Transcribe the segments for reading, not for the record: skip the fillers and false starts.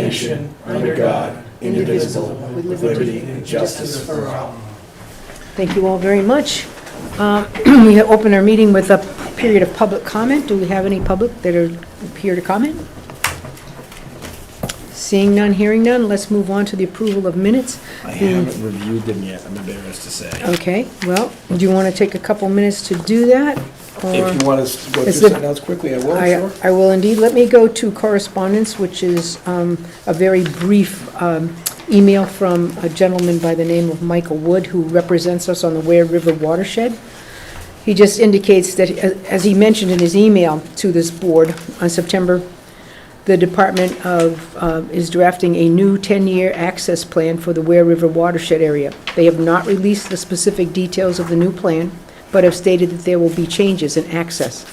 nation, under God, indivisible, with liberty and justice for all. Thank you all very much. We open our meeting with a period of public comment. Do we have any public that are here to comment? Seeing none, hearing none, let's move on to the approval of minutes. I haven't reviewed them yet, I'm embarrassed to say. Okay, well, do you want to take a couple minutes to do that? Or- If you want us to go through Is it- something else quickly, I will, sure. I will indeed. Let me go to correspondence, which is a very brief email from a gentleman by the name of Michael Wood, who represents us on the Ware River Watershed. He just indicates that, as he mentioned in his email to this board on September, the department is drafting a new 10-year access plan for the Ware River Watershed area. They have not released the specific details of the new plan, but have stated that there will be changes in access,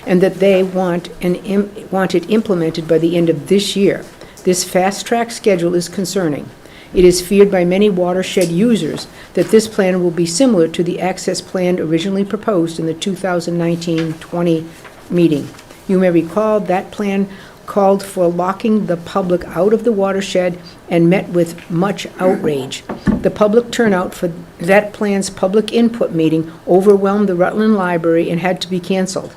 and that they want it implemented by the end of this year. This fast-track schedule is concerning. It is feared by many watershed users that this plan will be similar to the access plan originally proposed in the 2019-20 meeting. You may recall that plan called for locking the public out of the watershed and met with much outrage. The public turnout for that plan's public input meeting overwhelmed the Rutland Library and had to be canceled.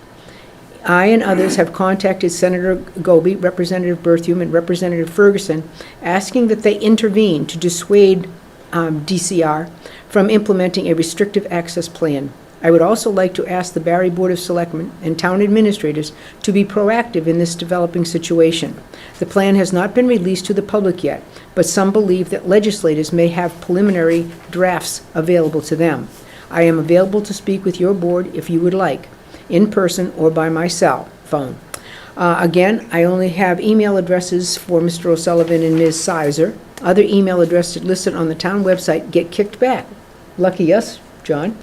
I and others have contacted Senator Goby, Representative Berthium, and Representative Ferguson, asking that they intervene to dissuade DCR from implementing a restrictive access plan. I would also like to ask the Barre Board of Selectmen and town administrators to be proactive in this developing situation. The plan has not been released to the public yet, but some believe that legislators may have preliminary drafts available to them. I am available to speak with your board if you would like, in person or by my cell phone. Again, I only have email addresses for Mr. O'Sullivan and Ms. Sizer. Other email addresses listed on the town website get kicked back. Lucky us, John.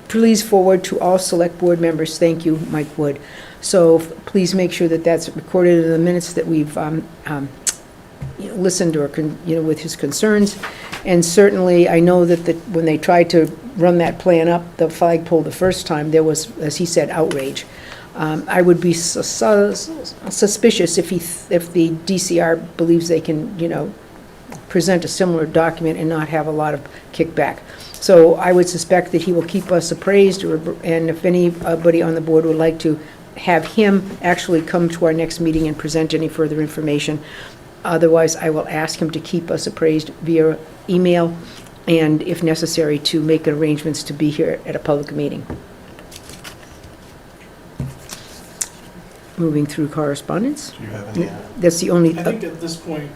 Please forward to all select board members. Thank you, Mike Wood. So please make sure that that's recorded in the minutes that we've listened or with his concerns. And certainly, I know that when they tried to run that plan up, the flagpole the first time, there was, as he said, outrage. I would be suspicious if the DCR believes they can, present a similar document and not have a lot of kickback. So I would suspect that he will keep us appraised, and if anybody on the board would like to have him actually come to our next meeting and present any further information. Otherwise, I will ask him to keep us appraised via email, and if necessary, to make arrangements to be here at a public meeting. Moving through correspondence. Do you have any? That's the only. I think at this point,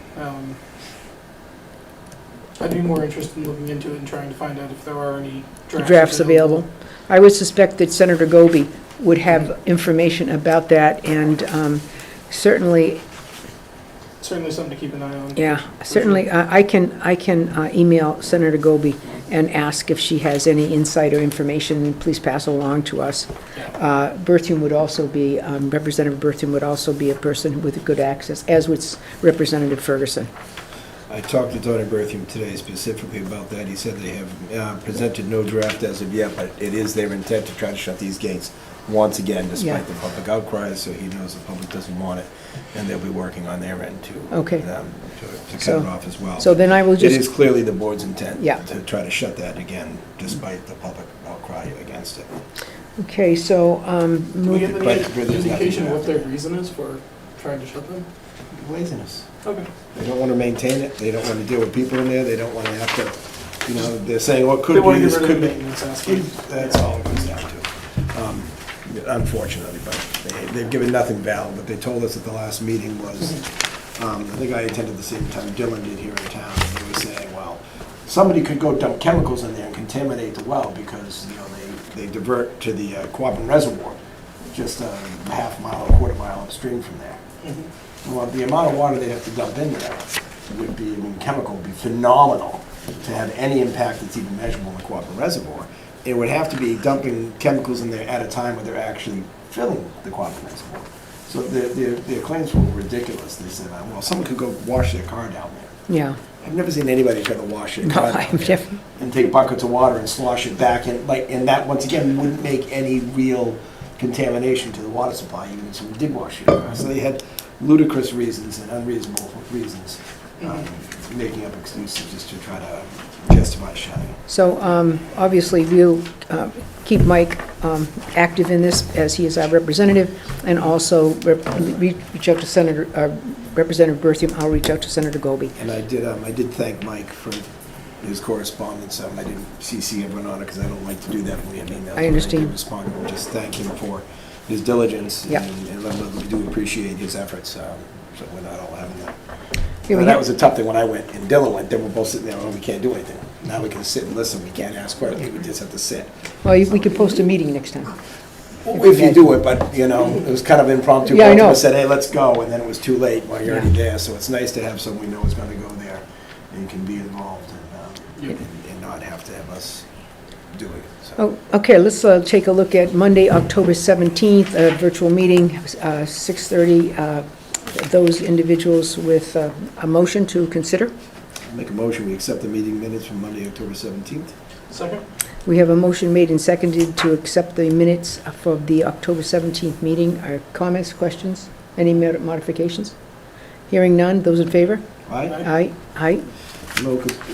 I'd be more interested in looking into it and trying to find out if there are any drafts available. I would suspect that Senator Goby would have information about that, and certainly something to keep an eye on. Yeah, certainly. I can email Senator Goby and ask if she has any insight or information, and please pass along to us. Berthium would also be, Representative Berthium would also be a person with good access, as would Representative Ferguson. I talked to Tony Berthium today specifically about that. He said they have presented no draft as of yet, but it is their intent to try to shut these gates once again, despite the public outcries, so he knows the public doesn't want it, and they'll be working on their end to cut it off as well. So then I will just... It is clearly the board's intent Yeah. to try to shut that again, despite the public outcry against it. Okay, so... Do we get any But there's indication nothing what their reason is for trying to shut them? Laziness. Okay. They don't want to maintain it, they don't want to deal with people in there, they don't want to have to, they're saying, well, it could They want be, to this get rid could of be. the maintenance aspect. That's all it comes down to. Unfortunately, but they've given nothing valid. What they told us at the last meeting was, I think I attended the same time Dylan did here in town, and they were saying, well, somebody could go dump chemicals in there and contaminate the well because, they divert to the Quabbin Reservoir, just a half mile, a quarter mile upstream from there. Well, the amount of water they have to dump in there would be, chemical would be phenomenal to have any impact that's even measurable in the Quabbin Reservoir. It would have to be dumping chemicals in there at a time when they're actually filling the Quabbin Reservoir. So their claims were ridiculous. They said, well, someone could go wash their car down there. Yeah. I've never seen anybody try to wash their No, car down I've there never... and take buckets of water and slosh it back in, and that, once again, wouldn't make any real contamination to the water supply, even if someone did wash your car. So they had ludicrous reasons and unreasonable reasons, making up excuses just to try to justify shutting. So obviously, we'll keep Mike active in this, as he is our representative, and also reach out to Representative Berthium. I'll reach out to Senator Goby. And I did thank Mike for his correspondence. I didn't CC everyone on it because I don't like to do that when we have emails. I understand. I did respond and just thank him for his diligence Yep. and let him know that we do appreciate his efforts. So we're not all having that. Yeah, That was a tough thing when I went and Dylan went. Then we're both sitting there, oh, we can't do anything. Now we can sit and listen. We can't ask questions. We just have to sit. Well, we could post a meeting next time. If you do it, but, you know, it was kind of impromptu. Yeah, I Both of know. us said, hey, let's go, and then it was too late while you're already Yeah. there. So it's nice to have someone we know is going to go there and can be involved and not have to have us do it. So. Oh, okay, let's take a look at Monday, October 17th, a virtual meeting, 6:30. Those individuals with a motion to consider. Make a motion, we accept the meeting minutes from Monday, October 17th. Second? We have a motion made and seconded to accept the minutes for the October 17th meeting. Comments, questions, any modifications? Hearing none, those in favor? Aye. Aye. Aye.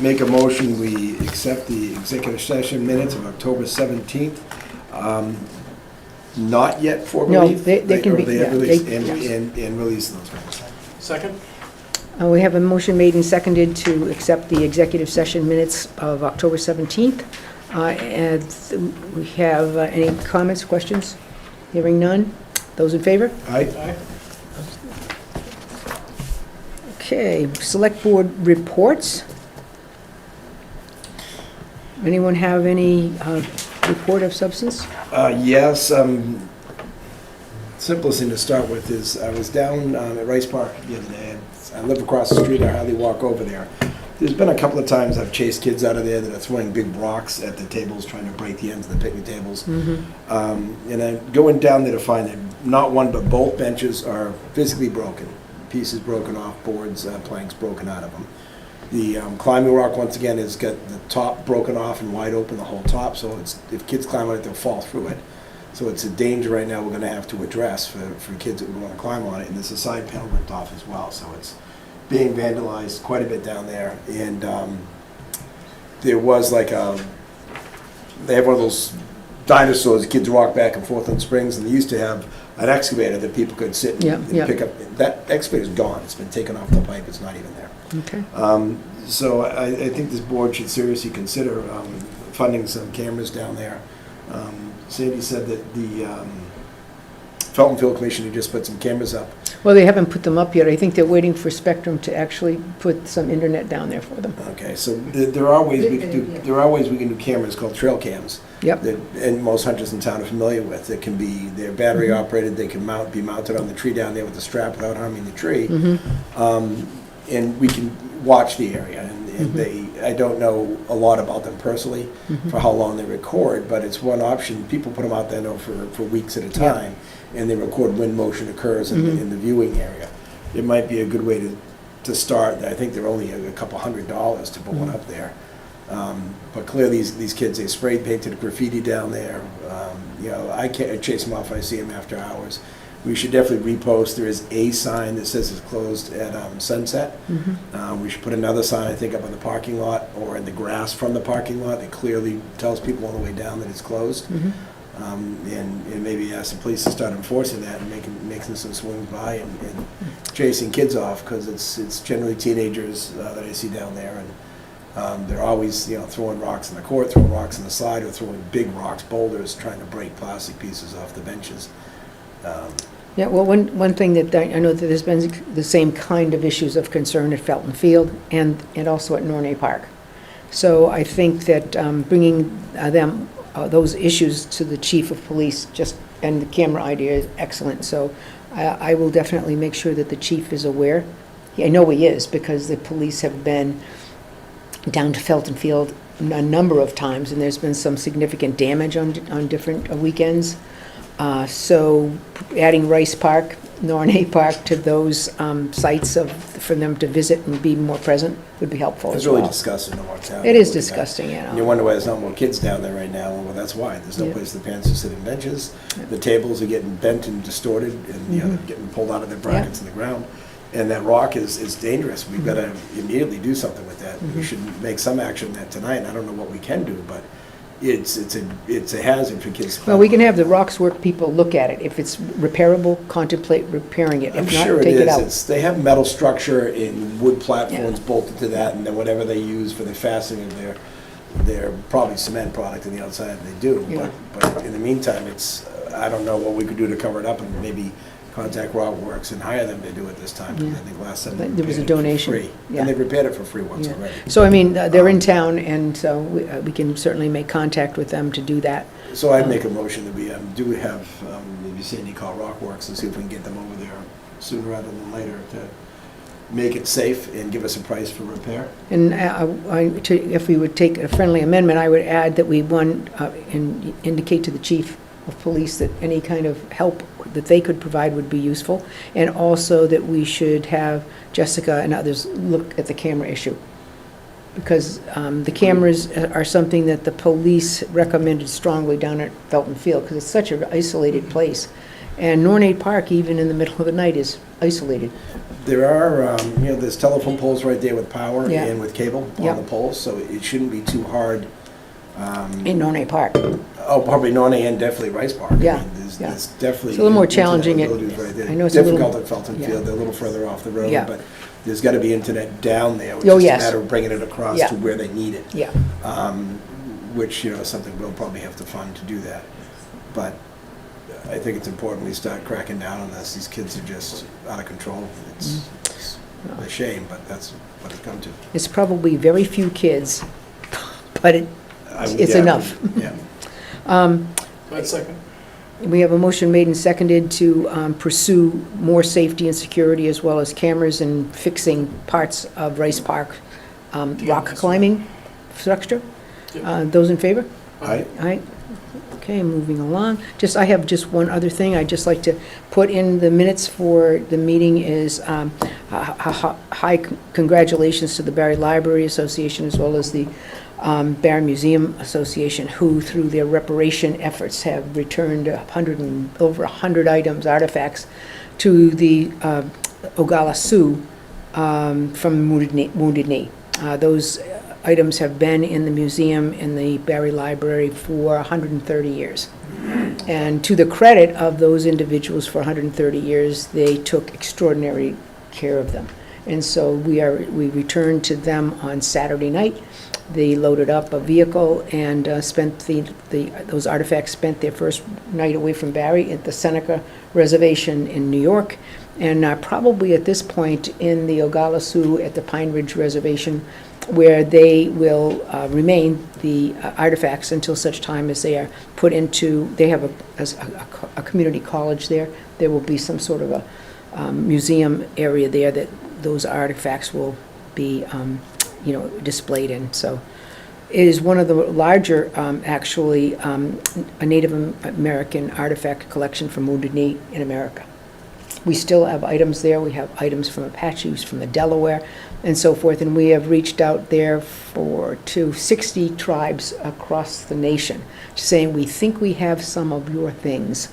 Make a motion, we accept the executive session minutes of October 17th. Not yet for No, relief? they can be- Or they yeah, have released, they- yes. and release those minutes. Second? We have a motion made and seconded to accept the executive session minutes of October 17th. And we have any comments, questions? Hearing none, those in favor? Aye. Aye. Okay, select board reports. Anyone have any report of substance? Yes, simplest thing to start with is, I was down at Rice Park the other day, and I live across the street, I hardly walk over there. There's been a couple of times I've chased kids out of there that are throwing big rocks at the tables, trying to break the ends of the picnic tables. And I'm going down there to find that not one but both benches are physically broken, pieces broken off, boards, planks broken out of them. The climbing rock, once again, has got the top broken off and wide open, the whole top, so it's, if kids climb on it, they'll fall through it. So it's a danger right now we're gonna have to address for kids that would wanna climb on it, and there's a side panel ripped off as well, so it's being vandalized quite a bit down there. And there was like they have one of those dinosaurs, kids walk back and forth on springs, and they used to have an excavator that people could sit and, Yeah, and yeah. pick up. That excavator's gone, it's been taken off the pipe, it's not even there. Okay. So I think this board should seriously consider funding some cameras down there. Sandy said that the Felton Field Commission had just put some cameras up. Well, they haven't put them up yet. I think they're waiting for Spectrum to actually put some internet down there for them. Okay, so there are ways we can do, cameras called trail cams. Yep. That, and most hunters in town are familiar with. That can be, they're battery operated, they can be mounted on the tree down there with a strap without harming the tree. And we can watch the area, and I don't know a lot about them personally for how long they record, but it's one option. People put them out there now for weeks at a time, and they record when motion occurs in the viewing area. It might be a good way to start. I think they're only a couple $100 to put one up there. But clearly these kids, they spray painted graffiti down there. You know, I chase them off when I see them after hours. We should definitely repost. There is a sign that says it's closed at sunset. We should put another sign, I think, up in the parking lot or in the grass from the parking lot that clearly tells people on the way down that it's closed. And maybe ask the police to start enforcing that and making some swings by and chasing kids off, because it's generally teenagers that I see down there, and they're always, you know, throwing rocks in the court, throwing rocks in the slide, or throwing big rocks, boulders, trying to break plastic pieces off the benches. Yeah, well, one thing that I know that there's been the same kind of issues of concern at Felton Field and also at Nornay Park. So I think that bringing those issues to the chief of police and the camera idea is excellent. So I will definitely make sure that the chief is aware. I know he is, because the police have been down to Felton Field a number of times, and there's been some significant damage on different weekends. So adding Rice Park Nornay Park to those sites for them to visit and be more present would be helpful It's as really well. disgusting to walk down. It is Really bad. disgusting, you And you know. wonder why there's not more kids down there right now. Well, that's why. There's no Yeah. place the parents are sitting benches. Yeah. The tables are getting bent and distorted and, you know, Mhm. getting pulled out of their brackets in the ground. And that rock is dangerous. We've got to immediately do something with that. We Mhm. should make some action on that tonight. I don't know what we can do, but it's a hazard for kids. to Well, we can climb have the Rocks Work people look at it. If it's repairable, contemplate repairing it. I'm If sure not, it take it is. out. They have metal structure and wood platforms bolted to that, and then whatever they use for the fastening of their probably cement product on the outside, they do. Yeah. But in the meantime, I don't know what we could do to cover it up, and maybe contact Rockworks and hire them to do it this time. Yeah. I think last time There they was a repaired it for donation. free. Yeah. And they repaired it for free once Yeah. already. So, I mean, they're in town, and so we can certainly make contact with them to do that. So I'd make a motion that we do have, maybe Sandy call Rockworks and see if we can get them over there sooner rather than later to make it safe and give us a price for repair. And if we would take a friendly amendment, I would add that we, indicate to the chief of police that any kind of help that they could provide would be useful, and also that we should have Jessica and others look at the camera issue. Because the cameras are something that the police recommended strongly down at Felton Field, because it's such an isolated place. And Nornay Park, even in the middle of the night, is isolated. There are, there's telephone poles right there with power Yeah. and with cable Yeah. on the poles, so it shouldn't be too hard. In Nornay Park. Probably Nornay and definitely Rice Park. Yeah, I mean, yeah. there's definitely. It's a little more internet challenging abilities right there. I know it's a little- Difficult at Felton yeah. Field, they're a little further off the road, Yeah. but there's gotta be internet down there, which Oh, is a yes. matter of bringing it across Yeah. to where they need it. Yeah. Which, is something we'll probably have to fund to do that. But I think it's important we start cracking down on this. These kids are just out of control. It's a shame, but that's what it's come to. It's probably very few kids, but it's Yeah, enough. Yeah. That's second. We have a motion made and seconded to pursue more safety and security, as well as cameras and fixing parts of Rice Park rock climbing structure. Yep. Those in favor? Aye. Aye. Okay, moving along. I have just one other thing I'd just like to put in the minutes for the meeting is high congratulations to the Barre Library Association, as well as the Barre Museum Association, who, through their reparation efforts, have returned over 100 items, artifacts, to the Oglala Sioux from Wounded Knee. Those items have been in the museum in the Barre Library for 130 years. And to the credit of those individuals for 130 years, they took extraordinary care of them. And so we returned to them on Saturday night. They loaded up a vehicle and those artifacts spent their first night away from Barre at the Seneca Reservation in New York, and probably at this point in the Oglala Sioux at the Pine Ridge Reservation, where they will remain, the artifacts, until such time as they are put into, they have a community college there. There will be some sort of a museum area there that those artifacts will be displayed in. So it is one of the larger, actually, a Native American artifact collection from Wounded Knee in America. We still have items there. We have items from Apaches, from the Delaware, and so forth. And we have reached out there to 60 tribes across the nation, saying we think we have some of your things,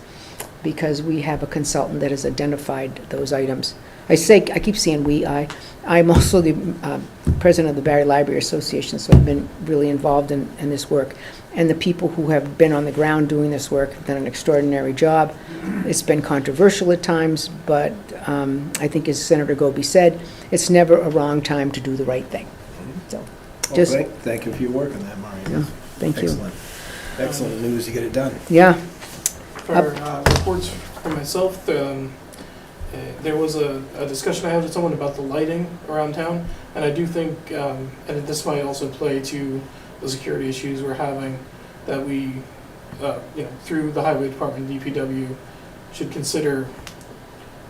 because we have a consultant that has identified those items. I keep saying we. I'm also the president of the Barre Library Association, so I've been really involved in this work. And the people who have been on the ground doing this work have done an extraordinary job. It's been controversial at times, but I think, as Senator Goby said, it's never a wrong time to do the right thing. So, just Thank you for your work on that, Mario. Yeah, thank you. Excellent. Excellent news to get it done. Yeah. For reports for myself, there was a discussion I had with someone about the lighting around town, and I do think, and this might also play to the security issues we're having, that we, through the Highway Department, DPW, should consider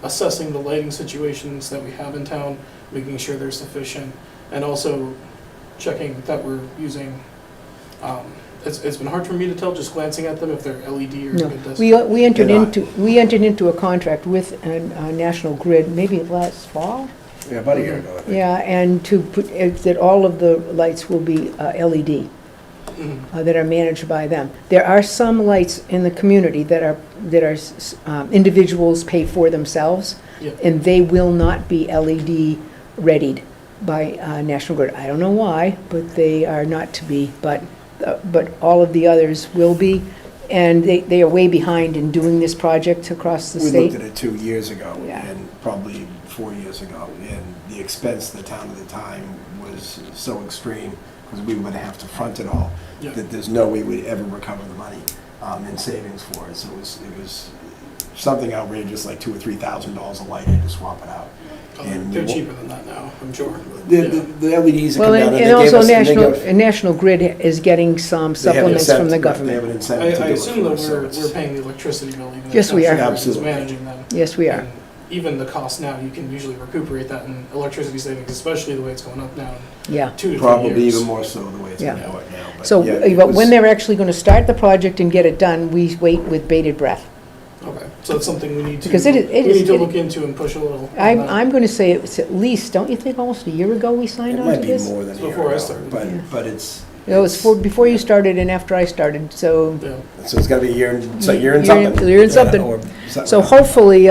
assessing the lighting situations that we have in town, making sure they're sufficient, and also checking that we're using it's been hard for me to tell just glancing at them if they're LED or No, incandescent. we entered They're not. we entered into a contract with National Grid, maybe last fall? Yeah, about a year ago, I think. Yeah, and to put, that all of the lights will be LED, Mhm. that are managed by them. There are some lights in the community that are individuals pay for themselves, Yeah. and they will not be LED readied by National Grid. I don't know why, but they are not to be, but all of the others will be, and they are way behind in doing this project across the We state. looked at it 2 years ago, Yeah. and probably 4 years ago, and the expense to the town at the time was so extreme, because we would have to front it all, Yeah. that there's no way we'd ever recover the money in savings for it. So it was something outrageous, like $2,000 or $3,000 a light, and to swap it out. And They're cheaper than that now, I'm sure. The LEDs have Well, come down, and and they gave also us, and they give- National Grid is getting some they have an supplements from the incentive- government. They have an incentive to I do it assume for that us, so we're it's- paying the electricity bill even if Yes, we are. National Grid is Absolutely. managing them. Yes, we are. And even the cost now, you can usually recuperate that in electricity savings, especially the way it's going up now Yeah. in 2 to 3 Probably years. even more so the way it's Yeah. going to go right now. But So, yeah, it but was- when they're actually going to start the project and get it done, we wait with bated breath. Okay, so it's something we need to, Because it is- we need to look into and push a little. on that. I'm going to say it's at least, don't you think, almost a year ago we signed It on might to be this? more than a It's year before I ago, started. but, Yeah. but it's, It was before you started and after I started, so, Yeah. so it's gotta be a year, it's a year and Year and- something. year and Yeah, something. or something so like that. hopefully,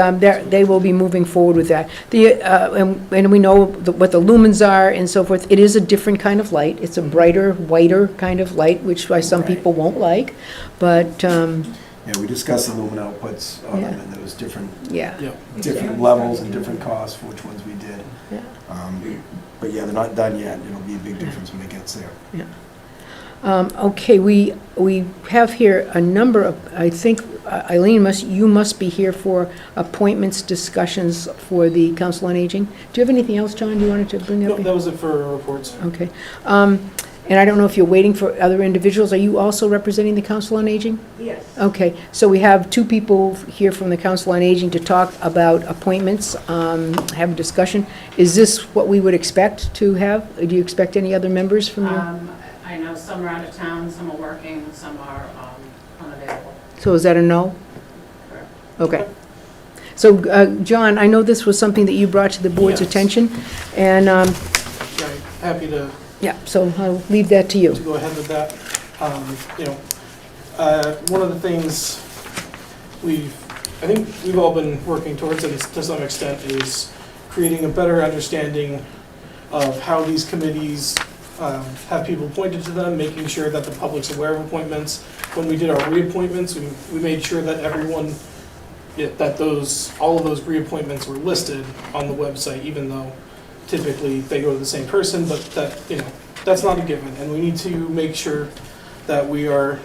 they will be moving forward with that. And we know what the lumens are and so forth. It is a different kind of light. It's a brighter, whiter kind of light, which why some Right. people won't like, but, Yeah, we discussed the lumen outputs on them, Yeah. and there was different Yeah. different levels and different costs for which ones we did. Yeah. But yeah, they're not done yet. It'll be a big difference when it gets there. Okay, we have here a number of, I think, Eileen, you must be here for appointments, discussions for the Council on Aging. Do you have anything else, John, you wanted to bring No, up? that was it for reports. Okay. And I don't know if you're waiting for other individuals. Are you also representing the Council on Aging? Yes. Okay, so we have 2 people here from the Council on Aging to talk about appointments, have a discussion. Is this what we would expect to have? Do you expect any other members from your? I know some are out of town, some are working, some are unavailable. So is that a no? Correct. Okay. So, John, I know this was something that you brought to the board's Yes. attention, and, Right, happy to yeah, so I'll leave that to you. go ahead with that. One of the things I think we've all been working towards, and to some extent, is creating a better understanding of how these committees have people appointed to them, making sure that the public's aware of appointments. When we did our reappointments, we made sure that everyone, that all of those reappointments were listed on the website, even though typically they go to the same person, but that's not a given, and we need to make sure that we are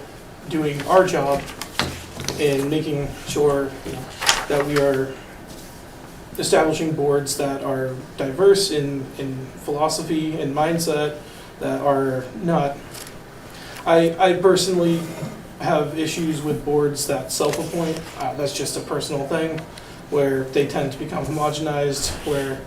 doing our job in making sure that we are establishing boards that are diverse in philosophy and mindset, that are not. I personally have issues with boards that self-appoint. That's just a personal thing, where they tend to become homogenized, where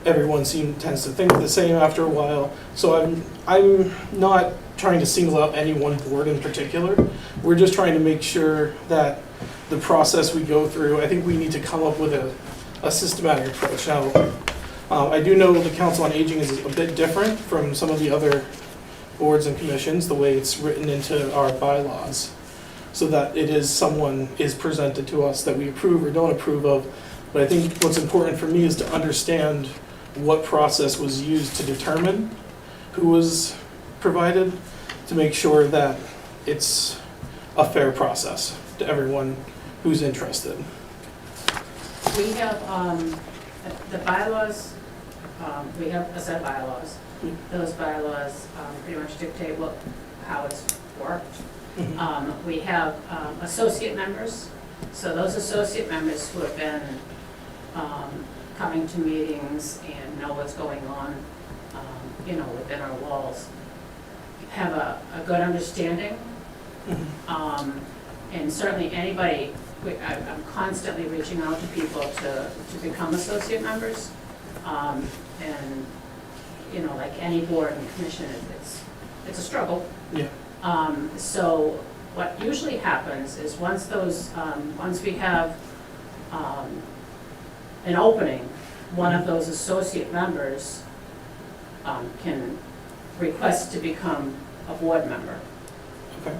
everyone tends to think the same after a while. So I'm not trying to single out any one board in particular. We're just trying to make sure that the process we go through, I think we need to come up with a systematic approach. Now, I do know the Council on Aging is a bit different from some of the other boards and commissions, the way it's written into our bylaws, so that someone is presented to us that we approve or don't approve of. But I think what's important for me is to understand what process was used to determine who was provided, to make sure that it's a fair process to everyone who's interested. We have, the bylaws, we have a set of bylaws. Those bylaws pretty much dictate how it's worked. We have associate members, so those associate members who have been coming to meetings and know what's going on, within our walls, have a good understanding. And certainly anybody, I'm constantly reaching out to people to become associate members. And, like any board and commission, it's a struggle. Yeah. So what usually happens is once we have an opening, one of those associate members can request to become a board member. Okay.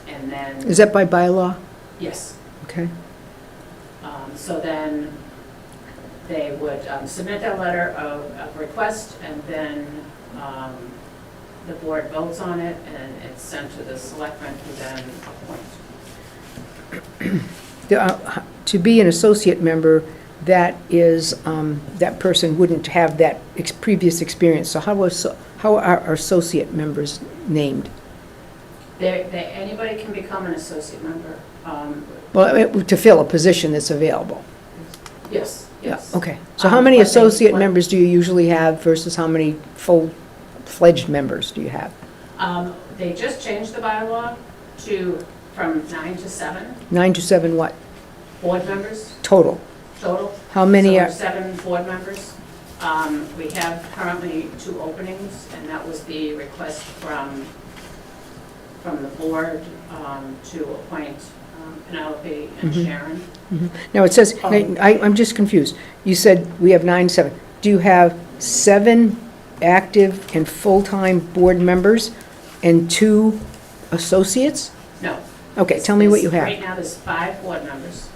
And then, Is that by bylaw? yes. Okay. So then they would submit their letter of request, and then the board votes on it, and it's sent to the selectmen who then appoint. To be an associate member, that is, that person wouldn't have that previous experience. So how are associate members named? Anybody can become an associate member. Well, to fill a position that's available. Yes, yes. Okay. So how many But they- associate what- members do you usually have versus how many full-fledged members do you have? They just changed the bylaw from 9 to 7 9 to 7 what? board members Total? total. How many So are, there's 7 board members. We have currently 2 openings, and that was the request from the board to appoint Penelope and Mhm. Sharon. now it says, I'm just confused. You said we have 9, 7. Do you have 7 active and full-time board members and 2 associates? No. Okay, tell me what you Right have. now, there's 5 board members.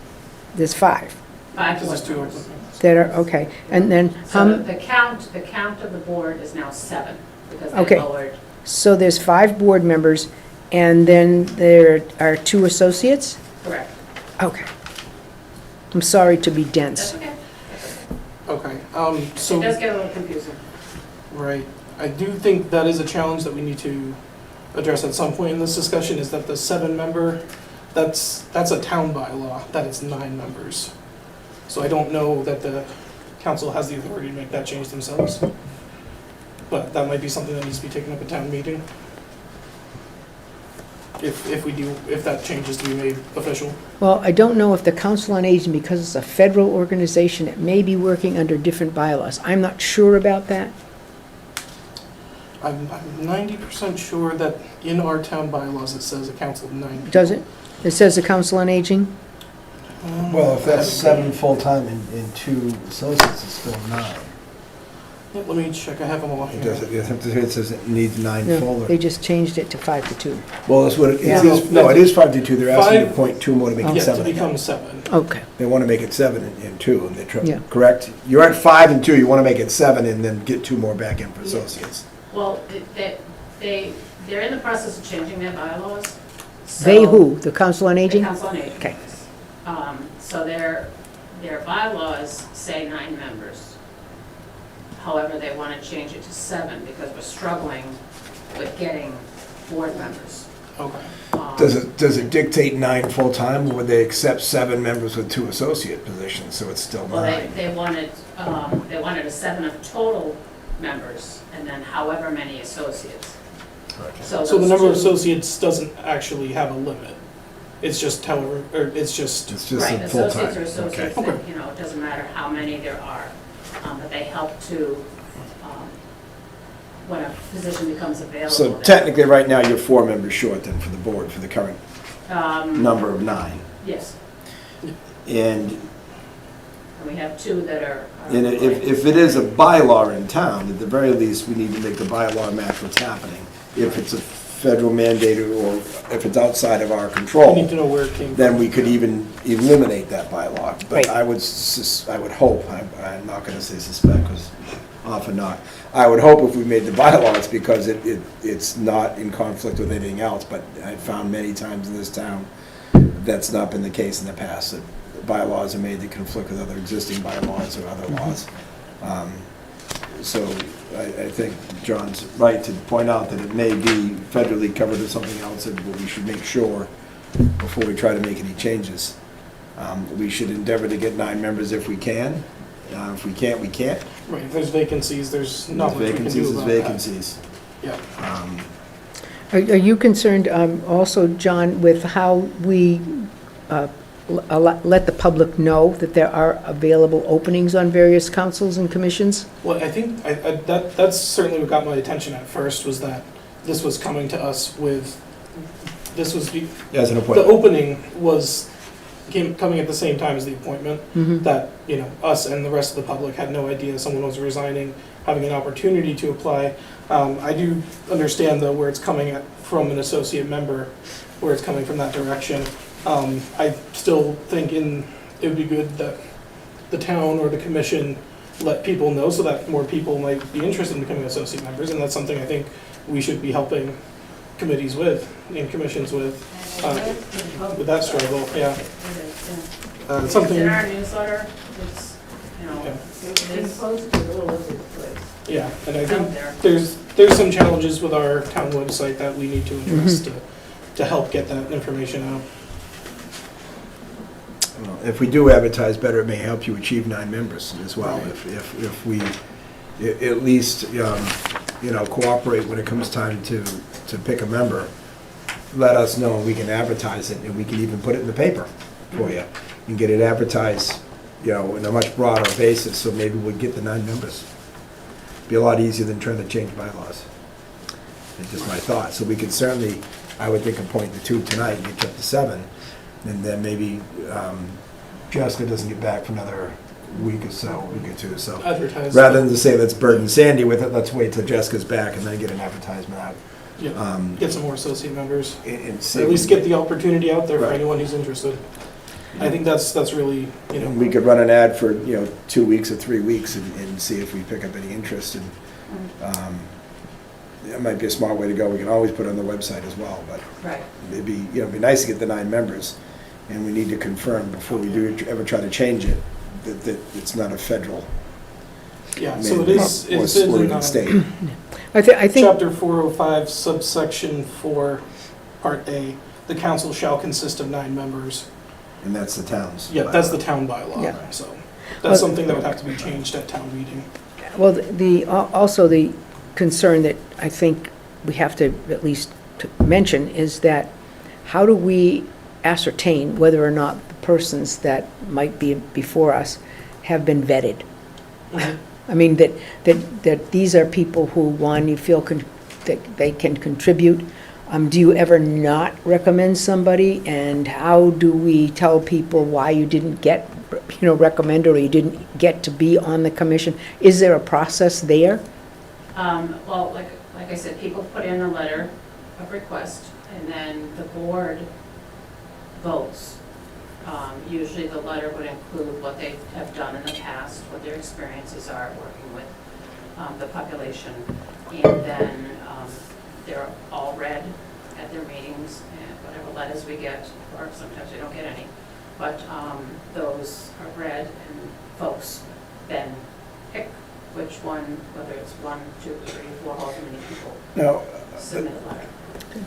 There's 5 5 Because board there's 2 members. openings. that are, okay. And then, So the count of the board is now 7, because they Okay. lowered. so there's 5 board members, and then there are 2 associates? Correct. Okay. I'm sorry to be dense. That's okay. Okay, It does so, get a little confusing. right, I do think that is a challenge that we need to address at some point in this discussion, is that the 7-member, that's a town bylaw, that it's 9 members. So I don't know that the council has the authority to make that change themselves. But that might be something that needs to be taken up at town meeting. If that change is to be made official. Well, I don't know if the Council on Aging, because it's a federal organization, it may be working under different bylaws. I'm not sure about that. I'm 90% sure that in our town bylaws, it says a council of 9 people. Does it? It says the Council on Aging? Well, if that's 7 full-time and 2 associates, it's still 9. Yeah, let me check, I have them all It here. does, it says it needs 9 No, full. they just changed it to 5 to 2. Well, that's what it Yeah. is. No, it is 5 to 2. They're asking to 5 appoint 2 more to make Oh. it Yeah, to 7 become again. 7. Okay. They want to make it 7 and 2, and they Yeah. correct? You're at 5 and 2, you want to make it 7 and then get 2 more back in for associates. Well, they're in the process of changing their bylaws. They so- who? The Council on The Aging? Council on Aging. Okay. So their bylaws say 9 members. However, they want to change it to 7 because we're struggling with getting board members. Okay. Does it dictate 9 full-time, or would they accept 7 members with 2 associate positions, so it's still Well, 9? they wanted a 7 of total members, and then however many associates. So the those number of 2 associates doesn't actually have a limit. It's just however, or it's just, It's just Right, a associates full-time. are associates, Okay. that, it doesn't matter how many there are, but they help to, when a position becomes available. So that- technically, right now, you're 4 members short then for the board, for the current number of 9. Yes, And and we have 2 that are. And if it is a bylaw in town, at the very least, we need to make the bylaw match what's happening. If it's a federal mandate or if it's outside of our we control, need to know where it came from. then we could even eliminate that bylaw. Right. But I would hope, I'm not gonna say suspect, because often not. I would hope if we made the bylaw, it's because it's not in conflict with anything else, but I've found many times in this town, that's not been the case in the past, that bylaws are made that conflict with other existing bylaws or other laws. So I think John's right to point out that it may be federally covered or something else, but we should make sure before we try to make any changes. We should endeavor to get 9 members if we can. If we can't, we can't. Right, if there's vacancies, there's not much we can Vacancies do is about that. vacancies. Yeah. Are you concerned also, John, with how we let the public know that there are available openings on various councils and commissions? Well, I think that's certainly what got my attention at first, was that this was coming to us with, this was, the As an appointment. opening was coming at the same time as the appointment, Mhm. that, us and the rest of the public had no idea someone was resigning, having an opportunity to apply. I do understand, though, where it's coming from an associate member, where it's coming from that direction. I still think it would be good that the town or the commission let people know so that more people might be interested in becoming associate members, and that's something I think we should be helping committees with, and commissions with that struggle, yeah. It's Something, in our newsletter, it's, Yeah. it's been posted all over the place. yeah, and I It's think out there. there's some challenges with our town website that we need to address to help get that information out. Well, if we do advertise better, it may help you achieve 9 members as well. Right. If we at least, cooperate when it comes time to pick a member, let us know, and we can advertise it, and we can even put it in the paper for you, and get it advertised, in a much broader basis, so maybe we'd get the 9 members. Be a lot easier than trying to change bylaws. It's just my thought. So we could certainly, I would think, appoint the 2 tonight and get you up to 7. And then maybe Jessica doesn't get back for another week or so, week or two. So Advertise. rather than to say, let's burden Sandy with it, let's wait till Jessica's back and then get an advertisement out. Yeah, get some more associate members. And see- At least get the opportunity out there for Right. anyone who's interested. I think that's really, And we could run an ad for, 2 weeks or 3 weeks and see if we pick up any interest. And that might be a smart way to go. We can always put it on the website as well, but Right. it'd be nice to get the 9 members. And we need to confirm before we do ever try to change it, that it's not a federal yeah, so it is, or it's in even state. I think, Chapter 405, subsection 4, Part A, the council shall consist of 9 members. And that's the towns. Yeah, that's the town bylaw, Yeah. so Well- that's something that would have to be changed at town meeting. well, also the concern that I think we have to at least to mention is that how do we ascertain whether or not the persons that might be before us have been vetted? I mean, that these are people who, one, you feel that they can contribute. Do you ever not recommend somebody? And how do we tell people why you didn't get, recommended, or you didn't get to be on the commission? Is there a process there? Well, like I said, people put in a letter of request, and then the board votes. Usually the letter would include what they have done in the past, what their experiences are working with the population, and then they're all read at their meetings, and whatever letters we get, or sometimes we don't get any, but those are read, and folks then pick which one, whether it's 1, 2, 3, 4, however many people Now, submit a letter.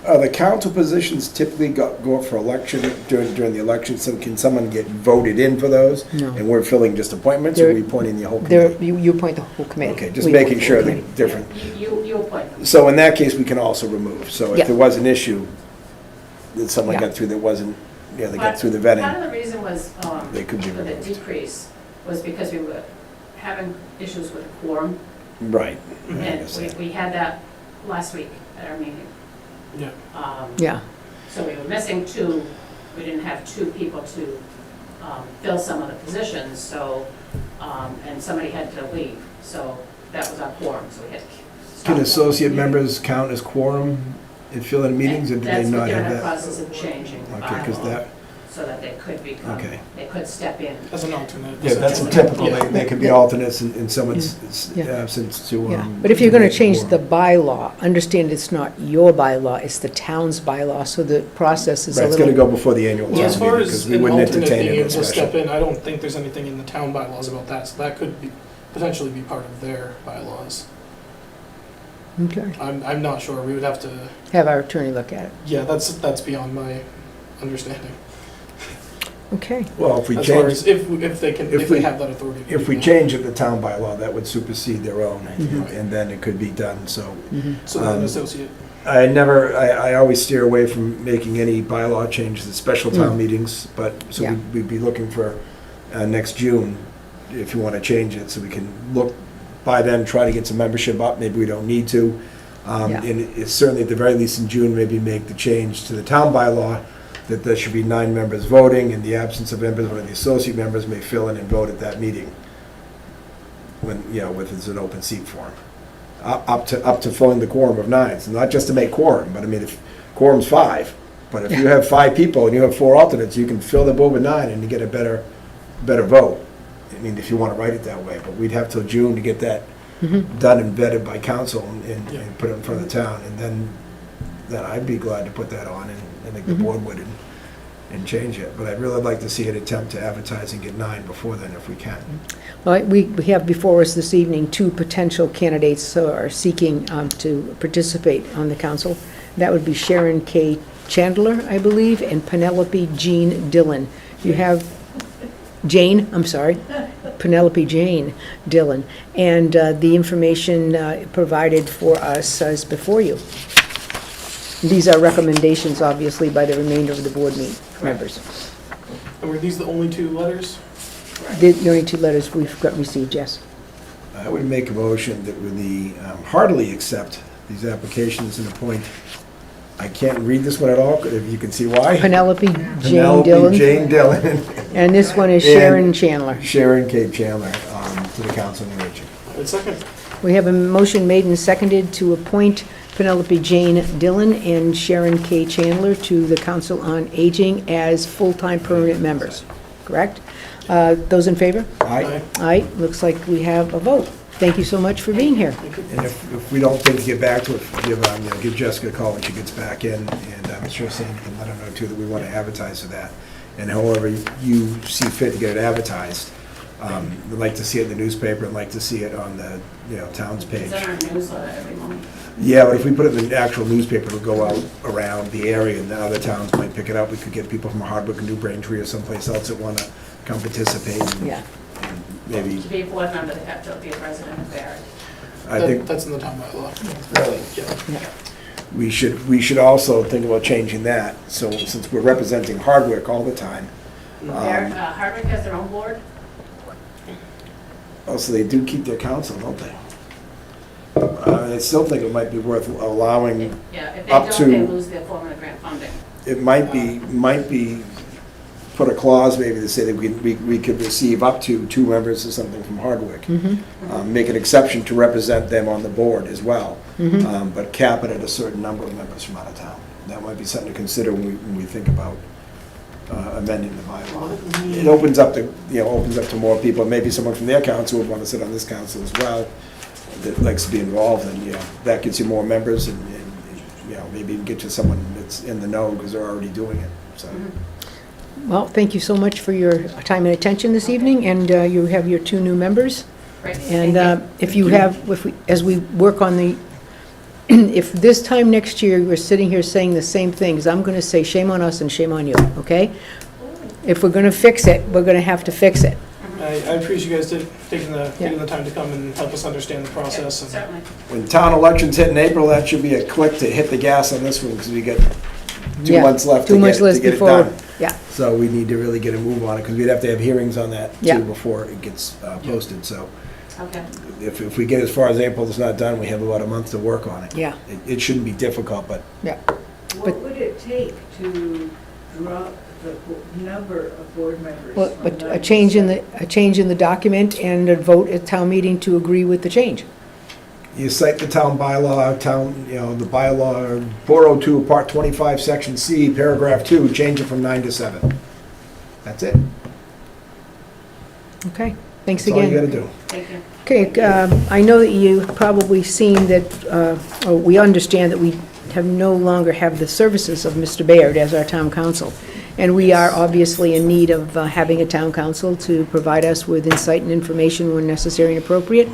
are the council positions typically go up for election during the election? So can someone get voted in for those? No. And we're filling just appointments, or are we appointing the whole committee? You appoint the whole committee. Okay, just We making appoint the sure whole the committee. different. You appoint them. So in that case, we can also remove. So Yeah. if there was an issue that someone Yeah. got through that wasn't, they got But through the Part vetting, of the reason was, they could be for the removed. decrease, was because we were having issues with a quorum, Right. I and understand. we had that last week at our meeting. Yeah. Yeah, So we were missing 2, we didn't have 2 people to fill some of the positions, so, and somebody had to leave, so that was our quorum, so we had to stop. Can the associate meeting. members count as quorum in filling meetings, or do they not have That's what they're in the that? process of changing the Okay, because bylaw, that, so that they could become, Okay. they could step in. As an alternate. yeah, that's a essentially. typical, Yeah. they could be alternates in someone's Yeah. absence to. yeah. But if you're to gonna make a change the quorum. bylaw, understand it's not your bylaw, it's the town's bylaw, so the process is a Right, it's little. gonna go before the annual Well, town as far meeting, as because we an wouldn't alternate entertain being it able as to special. step in, I don't think there's anything in the town bylaws about that, so that could be, potentially be part of their bylaws. Okay, I'm not sure, we would have to, have our attorney look at it. yeah, that's beyond my understanding. Okay, Well, if we As far change, as if they can, if if they we- have that authority. to if do we that. change it, the town bylaw, that would supersede their own, Mhm. and then it could be done, so. mhm. So then an um, associate, I always steer away from making any bylaw changes at special town Mm. meetings, but, so Yeah. we'd be looking for next June, if you want to change it, so we can look, by then, try to get some membership up, maybe we don't need to, Yeah. And it's certainly, at the very least in June, maybe make the change to the town bylaw that there should be 9 members voting. In the absence of members, one of the associate members may fill in and vote at that meeting when, if it's an open seat form. Up to filling the quorum of 9. So not just to make quorum, but I mean, if quorum's 5, but if you have 5 people and you have 4 alternates, you can fill the board with 9 and you get a better vote. I mean, if you want to write it that way, but we'd have till June to get that done and vetted by council and put it in front of the town, and then I'd be glad to put that on, and I think the board would, and change it. But I'd really like to see an attempt to advertise and get 9 before then, if we can. Well, we have before us this evening 2 potential candidates who are seeking to participate on the council. That would be Sharon K. Chandler, I believe, and Penelope Jean Dillon. You have Penelope Jane Dillon. And the information provided for us is before you. These are recommendations, obviously, by the remainder of the board members. And were these the only 2 letters? The only 2 letters we've got received, yes. I would make a motion that we heartily accept these applications and appoint, I can't read this one at all, if you can see why. Penelope Jane Dillon. Jane Dillon. And this one is Sharon Chandler. Sharon K. Chandler to the Council on Aging. And second. We have a motion made and seconded to appoint Penelope Jane Dillon and Sharon K. Chandler to the Council on Aging as full-time permanent members, correct? Those in favor? Aye. Aye, looks like we have a vote. Thank you so much for being here. And if we don't think to get back to it, give Jessica a call when she gets back in, and I'm sure Sandy can let her know too that we want to advertise for that. And however you see fit to get it advertised, we'd like to see it in the newspaper and like to see it on the town's page. It's in our newsletter every month. Yeah, but if we put it in the actual newspaper, it'll go out around the area, and then other towns might pick it up. We could get people from Hardwick and New Braintree or someplace else that want to come participate. And Yeah. maybe, To be a board member, they have to be a resident of Barre. I think That's in the town bylaw. really, Yeah. we should also think about changing that. So since we're representing Hardwick all the time, Hardwick has their own board. also they do keep their council, don't they? I still think it might be worth allowing, Yeah, if they Up don't, they to- lose their formula grant funding. it might be, put a clause maybe to say that we could receive up to 2 members or something from Hardwick. Make an exception to represent them on the board as well, but cap it at a certain number of members from out of town. That might be something to consider when we think about amending the bylaw. It opens up to more people, maybe someone from their council would want to sit on this council as well, that likes to be involved, and that gets you more members, and maybe even get you someone that's in the know because they're already doing it, so. Well, thank you so much for your time and attention this evening, and you have your 2 new members. Great, And thank you. if you have, as we work on the, if this time next year we're sitting here saying the same things, I'm going to say shame on us and shame on you, okay? If we're going to fix it, we're going to have to fix it. I appreciate you guys taking the time to come and help us understand the process. And Certainly. When town elections hit in April, that should be a click to hit the gas on this one, because we got 2 Yeah, months left 2 to months get left it before, done. yeah. So we need to really get a move on it, because we'd have to have hearings on that Yeah. too before it gets posted. So Okay. if we get as far as April, it's not done, we have about a month to work on it. Yeah. It shouldn't be difficult, but Yeah. What would it take to drop the number of board members? Well, from but 9 a to change in 7? a change in the document and a vote at town meeting to agree with the change. you cite the town bylaw, the bylaw, 402, Part 25, Section C, Paragraph 2, change it from 9 to 7. That's it. Okay, thanks That's all you again. gotta do. Thank you. Okay, I know that you've probably seen that, or we understand that we no longer have the services of Mr. Baird as our town council. And we are obviously in need of having a town council to provide us with insight and information when necessary and appropriate.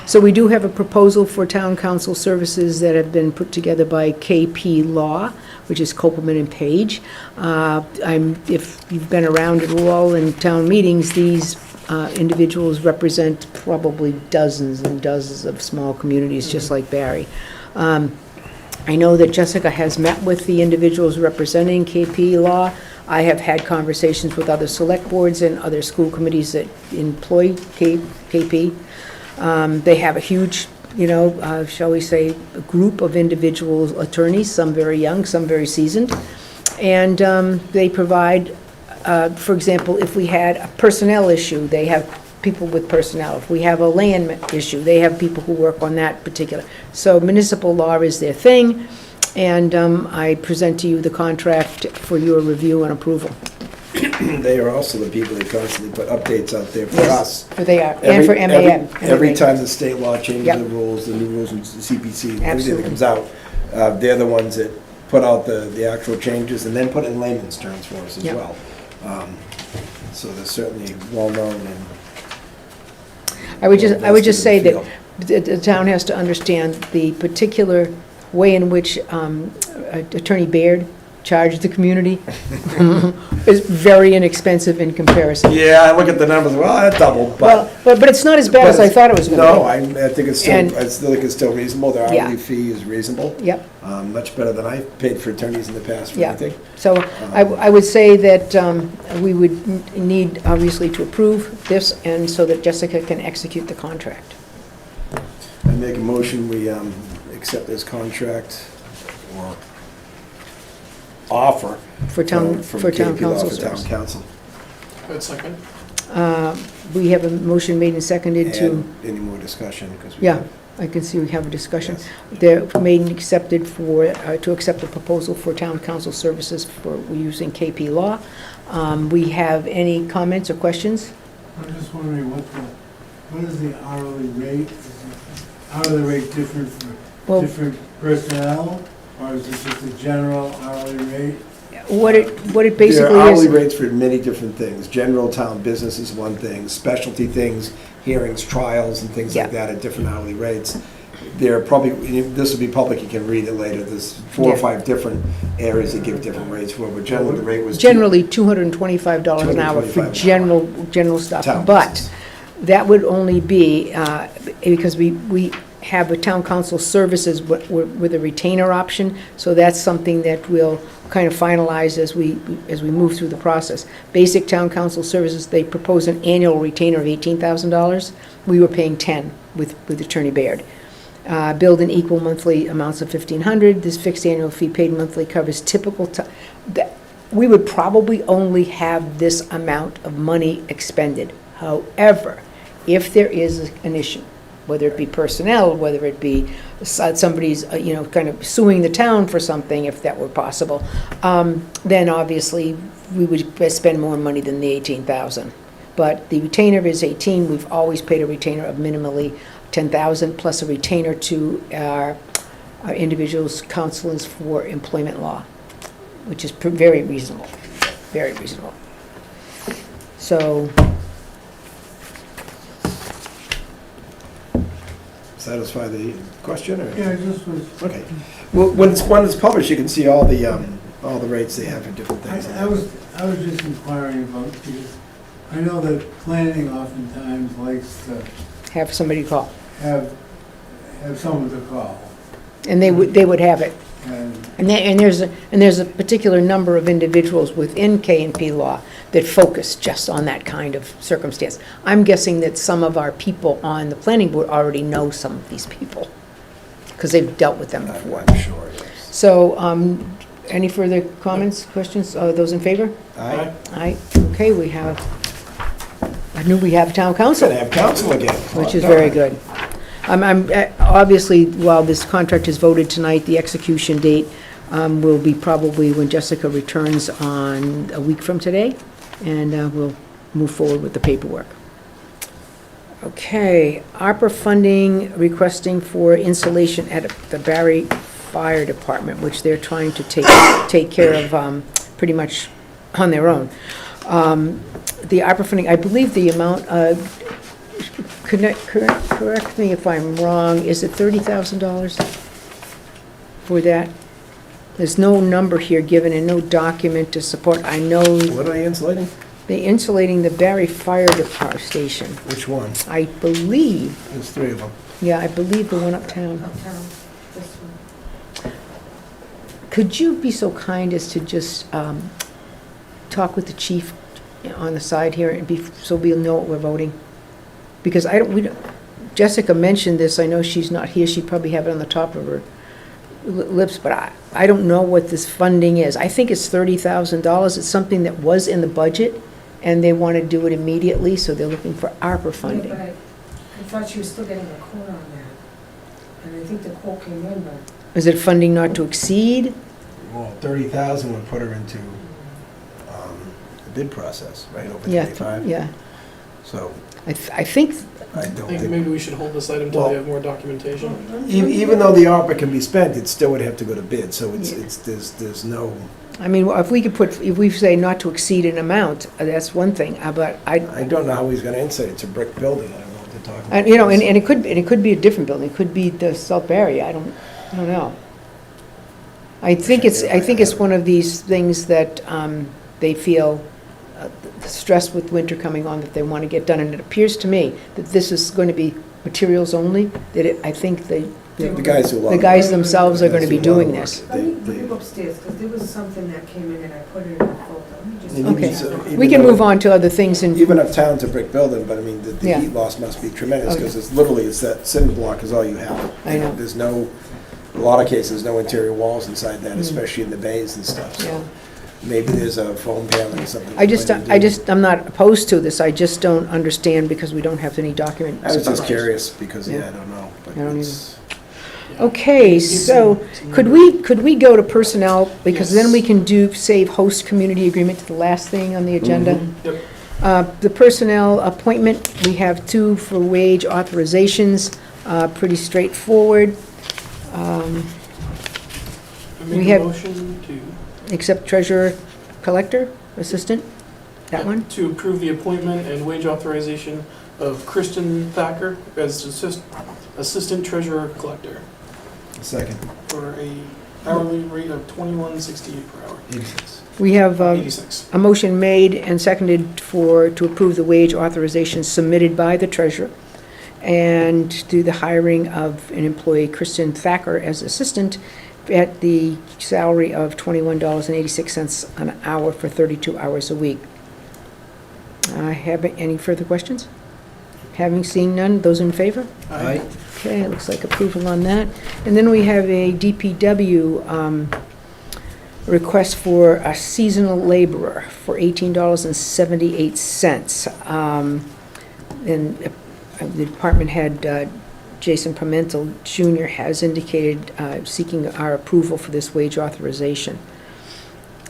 So we do have a proposal for town council services that have been put together by KP Law, which is Copeland and Page. If you've been around at all in town meetings, these individuals represent probably dozens and dozens of small communities, just like Barre. I know that Jessica has met with the individuals representing KP Law. I have had conversations with other select boards and other school committees that employ KP. They have a huge shall we say, a group of individual attorneys, some very young, some very seasoned. And they provide, for example, if we had a personnel issue, they have people with personnel. If we have a land issue, they have people who work on that particular. So municipal law is their thing, and I present to you the contract for your review and approval. They are also the people that constantly put updates out there for us. They are, and for MAM. Every time the state law changes Yep. the rules, the new rules in CPC, everything Absolutely. that comes out, they're the ones that put out the actual changes and then put in layman's terms for us as Yep. well. So they're certainly well-known and. I would just say well-vested that the town has to understand the particular way in which Attorney Baird charged the community is very inexpensive in comparison. Yeah, I look at the numbers, well, that doubled, Well, but it's not as bad as I thought it was going to be. No, I think it's And- still, I still think it's still reasonable. Their Yeah. hourly fee is reasonable. Yep, Much better than I've paid for attorneys in the past for Yeah. anything. so I would say that we would need, obviously, to approve this, and so that Jessica can execute the contract. I make a motion, we accept this contract or offer. For town, from for town KP Law council for town service. council. Good second. We have a motion made and seconded to, And any more discussion, because we. yeah, I can see we have a discussion. Yes. They're made and accepted for, to accept the proposal for town council services for using KP Law. We have any comments or questions? I'm just wondering what is the hourly rate? Is the hourly rate different for Well, different personnel? Or is it just a general hourly rate? what it There are basically hourly is, rates for many different things. General town business is one thing, specialty things, hearings, trials, and things like Yeah. that at different hourly rates. There are probably, this will be public, you can read it later, there's 4 or Yeah. 5 different areas that give different rates for, but generally the rate was. generally $225 an hour for $225 an general stuff. Town But business. that would only be, because we have a town council services with a retainer option, so that's something that we'll kind of finalize as we move through the process. Basic town council services, they propose an annual retainer of $18,000. We were paying 10 with Attorney Baird. Billed in equal monthly amounts of $1,500. This fixed annual fee paid monthly covers typical we would probably only have this amount of money expended. However, if there is an issue, whether it be personnel, whether it be somebody's, kind of suing the town for something, if that were possible, then obviously we would spend more money than the $18,000. But the retainer is 18. We've always paid a retainer of minimally $10,000 plus a retainer to our individuals' counselors for employment law, which is very reasonable, very reasonable. So, Satisfy the question, or? Yeah, I just was, Okay. Well, when it's published, you can see all the rates they have for different things. I was just inquiring about, because I know that planning oftentimes likes to have somebody call. have someone to call. And they would have it. And And there's a particular number of individuals within K&P law that focus just on that kind of circumstance. I'm guessing that some of our people on the planning board already know some of these people, because they've dealt with them before. I'm sure, yes. So, any further comments, questions? Those in favor? Aye. Aye. Okay, I knew we have town council, Gonna have counsel again. which is very good. Obviously, while this contract is voted tonight, the execution date will be probably when Jessica returns on a week from today, and we'll move forward with the paperwork. Okay, ARPA funding requesting for insulation at the Barre Fire Department, which they're trying to take care of pretty much on their own. The ARPA funding, I believe the amount, correct me if I'm wrong, is it $30,000 for that? There's no number here given and no document to support. I know What are they insulating? they're insulating the Barre Fire Department station. Which one? I believe, There's 3 of them. yeah, I believe the one uptown. Uptown, this one. Could you be so kind as to just talk with the chief on the side here and so we'll know what we're voting? Because Jessica mentioned this, I know she's not here, she'd probably have it on the top of her lips, but I don't know what this funding is. I think it's $30,000. It's something that was in the budget, and they want to do it immediately, so they're looking for ARPA Yeah, funding. but I thought she was still getting a quote on that. And I think the quote came in, but Is it funding not to exceed? Well, 30,000 would put her into the bid process, right, over Yeah, 25? yeah. So I think, I I don't think think, maybe we should hold this item until we have more documentation. even though the ARPA can be spent, it still would have to go to bid, so there's no, I mean, if we could put, if we say not to exceed an amount, that's one thing, but I don't know how he's gonna insulate it. It's a brick building, I don't know what they're talking about. and, you know, and it could be a different building, it could be the South Barre, I don't know. I think it's one of these things that they feel stressed with winter coming on that they want to get done, and it appears to me that this is going to be materials only, I think The guys who love the it. guys themselves are going to be The guys who love doing it. this. let me go upstairs, because there was something that came in and I put it in a folder. Let me just. And even Okay. so- even We can though- move on to other things and, Even if town's a brick building, but I mean, the Yeah. heat loss must be tremendous, Oh, because it's literally, it's that cinder block is all you have. I know. There's no, a lot of cases, no interior walls inside that, Mm. especially in the bays and stuff, yeah. so maybe there's a foam paneling or something. I'm not opposed to this, I just don't understand because we don't have any documents. I was just curious, because, Yeah. yeah, I don't know. but I don't it's- Yeah. Okay, so could we go to personnel, because then Yes. we can save host community agreement to the last thing on the agenda. Mhm. Yep. The personnel appointment, we have 2 for wage authorizations, pretty straightforward, I we make have- a motion except treasurer, collector, assistant, that one? to approve the appointment and wage authorization of Kristen Thacker as assistant treasurer collector Second, for a hourly rate of $21.68 per hour. 86. We have 86. a motion made and seconded to approve the wage authorization submitted by the treasurer and do the hiring of an employee, Kristen Thacker, as assistant at the salary of $21.86 an hour for 32 hours a week. Have any further questions? Having seen none, those in favor? Aye. Okay, it looks like approval on that. And then we have a DPW request for a seasonal laborer for $18.78. And the department head, Jason Pimentel Jr., has indicated seeking our approval for this wage authorization.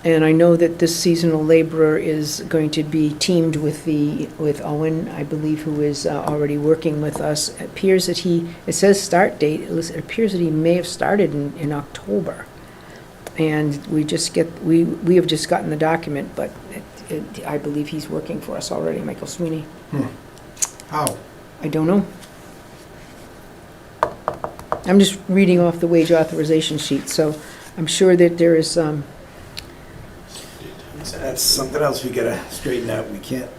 And I know that this seasonal laborer is going to be teamed with Owen, I believe, who is already working with us. It appears that it says start date, it appears that he may have started in October. And we have just gotten the document, but I believe he's working for us already, Michael Sweeney. How? I don't know. I'm just reading off the wage authorization sheet, so I'm sure that there is, That's something else we gotta straighten out. We can't,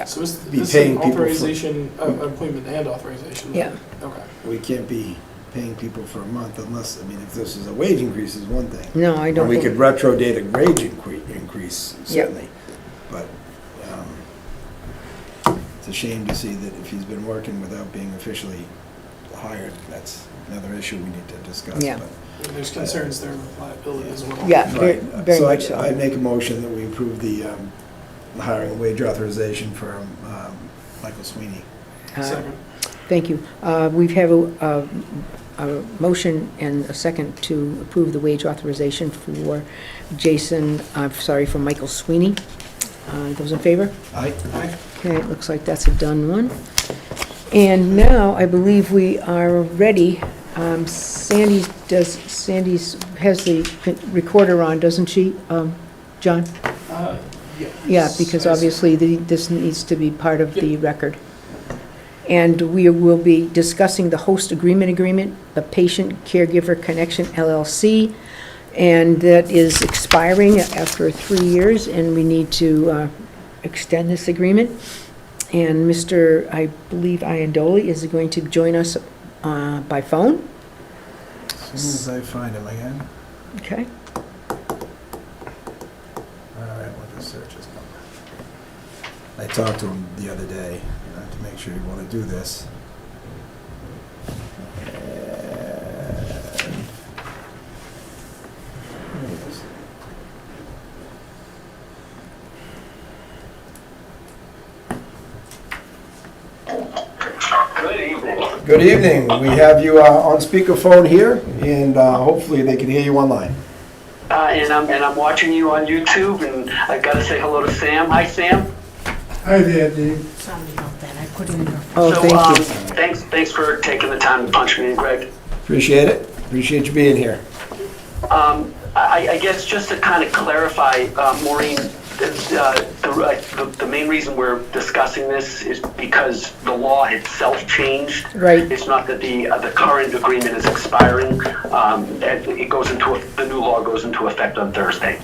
So is Be this paying an people for- authorization, appointment and authorization? yeah. Okay. we can't be paying people for a month unless, I mean, if this is a wage increase is one thing. No, I don't And we think. could retro date a wage increase, certainly. But it's a shame to see that if he's been working without being officially hired, that's another issue we need to discuss. Yeah. but- There's concerns there with liability as well. Yeah, very, Right. very much so. I make a motion that we approve the hiring and wage authorization for Michael Sweeney. Second. Thank you. We have a motion and a second to approve the wage authorization for for Michael Sweeney. Those in favor? Aye. Aye. Okay, it looks like that's a done one. And now, I believe we are ready. Sandy has the recorder on, doesn't she, John? Yeah, because obviously this needs to be part of the record. And we will be discussing the host agreement, the Patient-Caregiver Connection LLC, and that is expiring after 3 years, and we need to extend this agreement. And Mr., I believe Iandoli is going to join us by phone. As soon as I find him again. Okay. All right, what the search is coming. I talked to him the other day, to make sure you want to do this. Good evening. We have you on speakerphone here, and hopefully they can hear you online. And I'm watching you on YouTube, and I gotta say hello to Sam. Hi, Sam. Hi there, Dave. Sorry about that, I put it in your. Oh, So, thank you. Thanks for taking the time to punch me in, Greg. Appreciate it. Appreciate you being here. I guess just to kind of clarify, Maureen, the main reason we're discussing this is because the law itself changed. Right. It's not that the current agreement is expiring. It goes into the new law goes into effect on Thursday.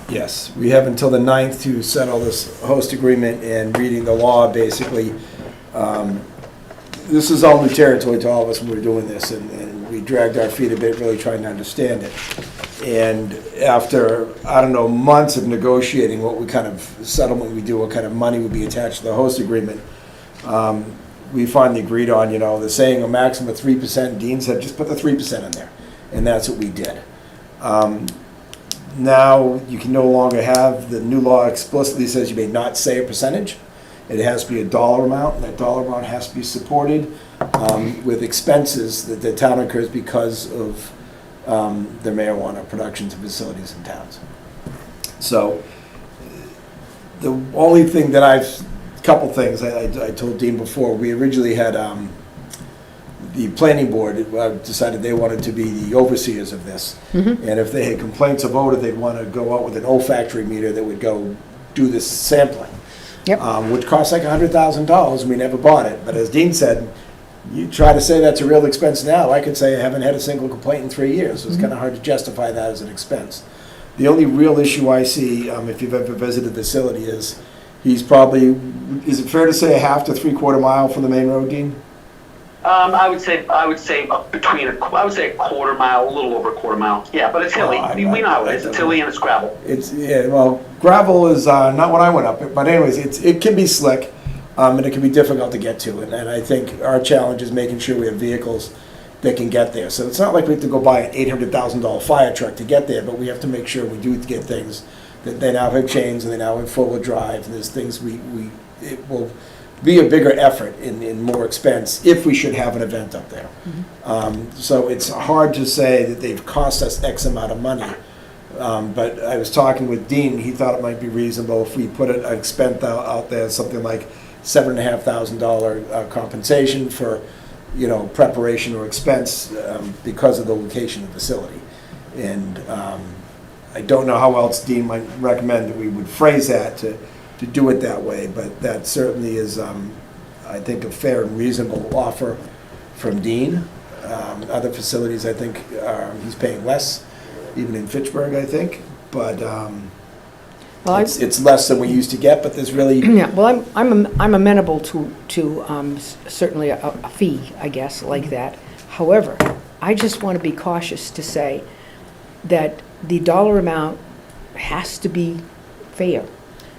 Yes, we have until the 9th to settle this host agreement, and reading the law, basically, this is all new territory to all of us when we were doing this, and we dragged our feet a bit, really trying to understand it. And after, I don't know, months of negotiating what kind of settlement we do, what kind of money would be attached to the host agreement, we finally agreed on, the saying a maximum of 3%. Dean said, just put the 3% in there, and that's what we did. Now, you can no longer have, the new law explicitly says you may not say a percentage. It has to be a dollar amount, and that dollar amount has to be supported with expenses that the town incurs because of the marijuana productions and facilities in towns. So, the only thing that couple things, I told Dean before, we originally had the planning board decided they wanted to be the overseers of this. Mm-hmm. And if they had complaints of odor, they'd want to go out with an olfactory meter that would go do this sampling. Yep. Which cost like $100,000, and we never bought it. But as Dean said, you try to say that's a real expense now, I could say I haven't had a single complaint in 3 years. So it's kind of hard to justify that as an expense. The only real issue I see, if you've ever visited the facility, is he's probably, is it fair to say a half to 3/4 mile from the main road, Dean? I would say between I would say a quarter mile, a little over a quarter mile. Yeah, but it's hilly. Oh, We know how it is. It's hilly and it's gravel. Well, gravel is not what I went up, but anyways, it can be slick, and it can be difficult to get to. And I think our challenge is making sure we have vehicles that can get there. So it's not like we have to go buy an $800,000 fire truck to get there, but we have to make sure we do get things that they now have chains and they now have four-wheel drive. And there's things it will be a bigger effort and more expense if we should have an event up there. So it's hard to say that they've cost us X amount of money. But I was talking with Dean, he thought it might be reasonable if we put an expense out there, something like $7,500 compensation for, preparation or expense because of the location of the facility. And I don't know how else Dean might recommend that we would phrase that to do it that way, but that certainly is, I think, a fair and reasonable offer from Dean. Other facilities, I think, he's paying less, even in Fitchburg, I think, but it's less than we used to get, but there's really... Yeah, well, I'm amenable to certainly a fee, I guess, like that. However, I just want to be cautious to say that the dollar amount has to be fair.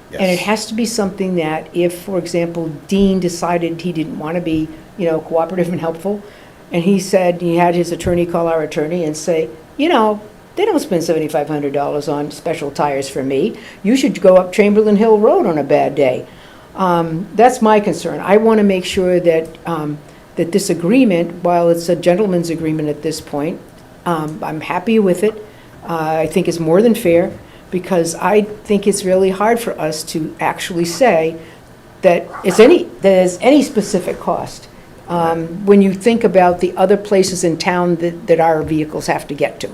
Yes. And it has to be something that if, for example, Dean decided he didn't want to be, cooperative and helpful, and he said, he had his attorney call our attorney and say, they don't spend $7,500 on special tires for me. You should go up Chamberlain Hill Road on a bad day. That's my concern. I want to make sure that, that this agreement, while it's a gentleman's agreement at this point, I'm happy with it. I think it's more than fair, because I think it's really hard for us to actually say that there's any specific cost when you think about the other places in town that our vehicles have to get to.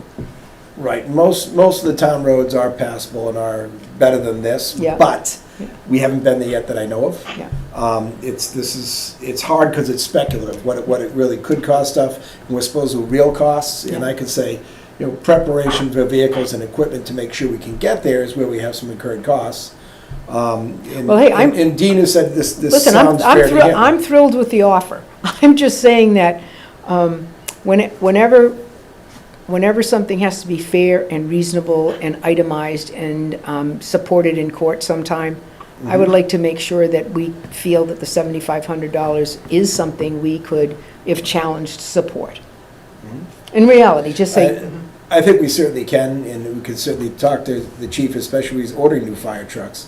Right, most of the town roads are passable and are better than this, Yeah. but Yeah. we haven't been there yet that I know of. Yeah. It's hard because it's speculative, what it really could cost stuff, and we're supposed to real costs, and I could say, preparation for vehicles and equipment to make sure we can get there is where we have some incurred costs. Well, hey, and Dean has said this Listen, sounds fair to him. I'm thrilled with the offer. I'm just saying that whenever something has to be fair and reasonable and itemized and supported in court sometime, I would like to make sure that we feel that the $7,500 is something we could, if challenged, support. In reality, just say... I think we certainly can, and we can certainly talk to the chief, especially when he's ordering new fire trucks.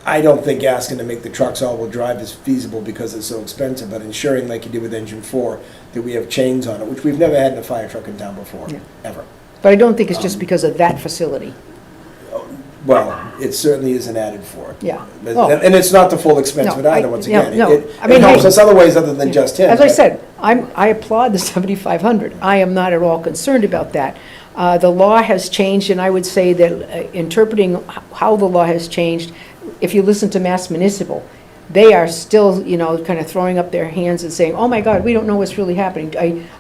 I don't think asking to make the trucks all-wheel drive is feasible because it's so expensive, but ensuring, like you did with Engine 4, that we have chains on it, which we've never had in a fire truck in town before, Yeah. ever. But I don't think it's just because of that facility. Well, it certainly isn't added for it. Yeah. But- Well, And it's not the full expense of it no, either, I- once no, again. no. It I mean, helps hey, us other ways other than just him. As I but- said, I applaud the 7,500. I am not at all concerned about that. The law has changed, and I would say that interpreting how the law has changed, if you listen to Mass Municipal, they are still, kind of throwing up their hands and saying, oh my God, we don't know what's really happening.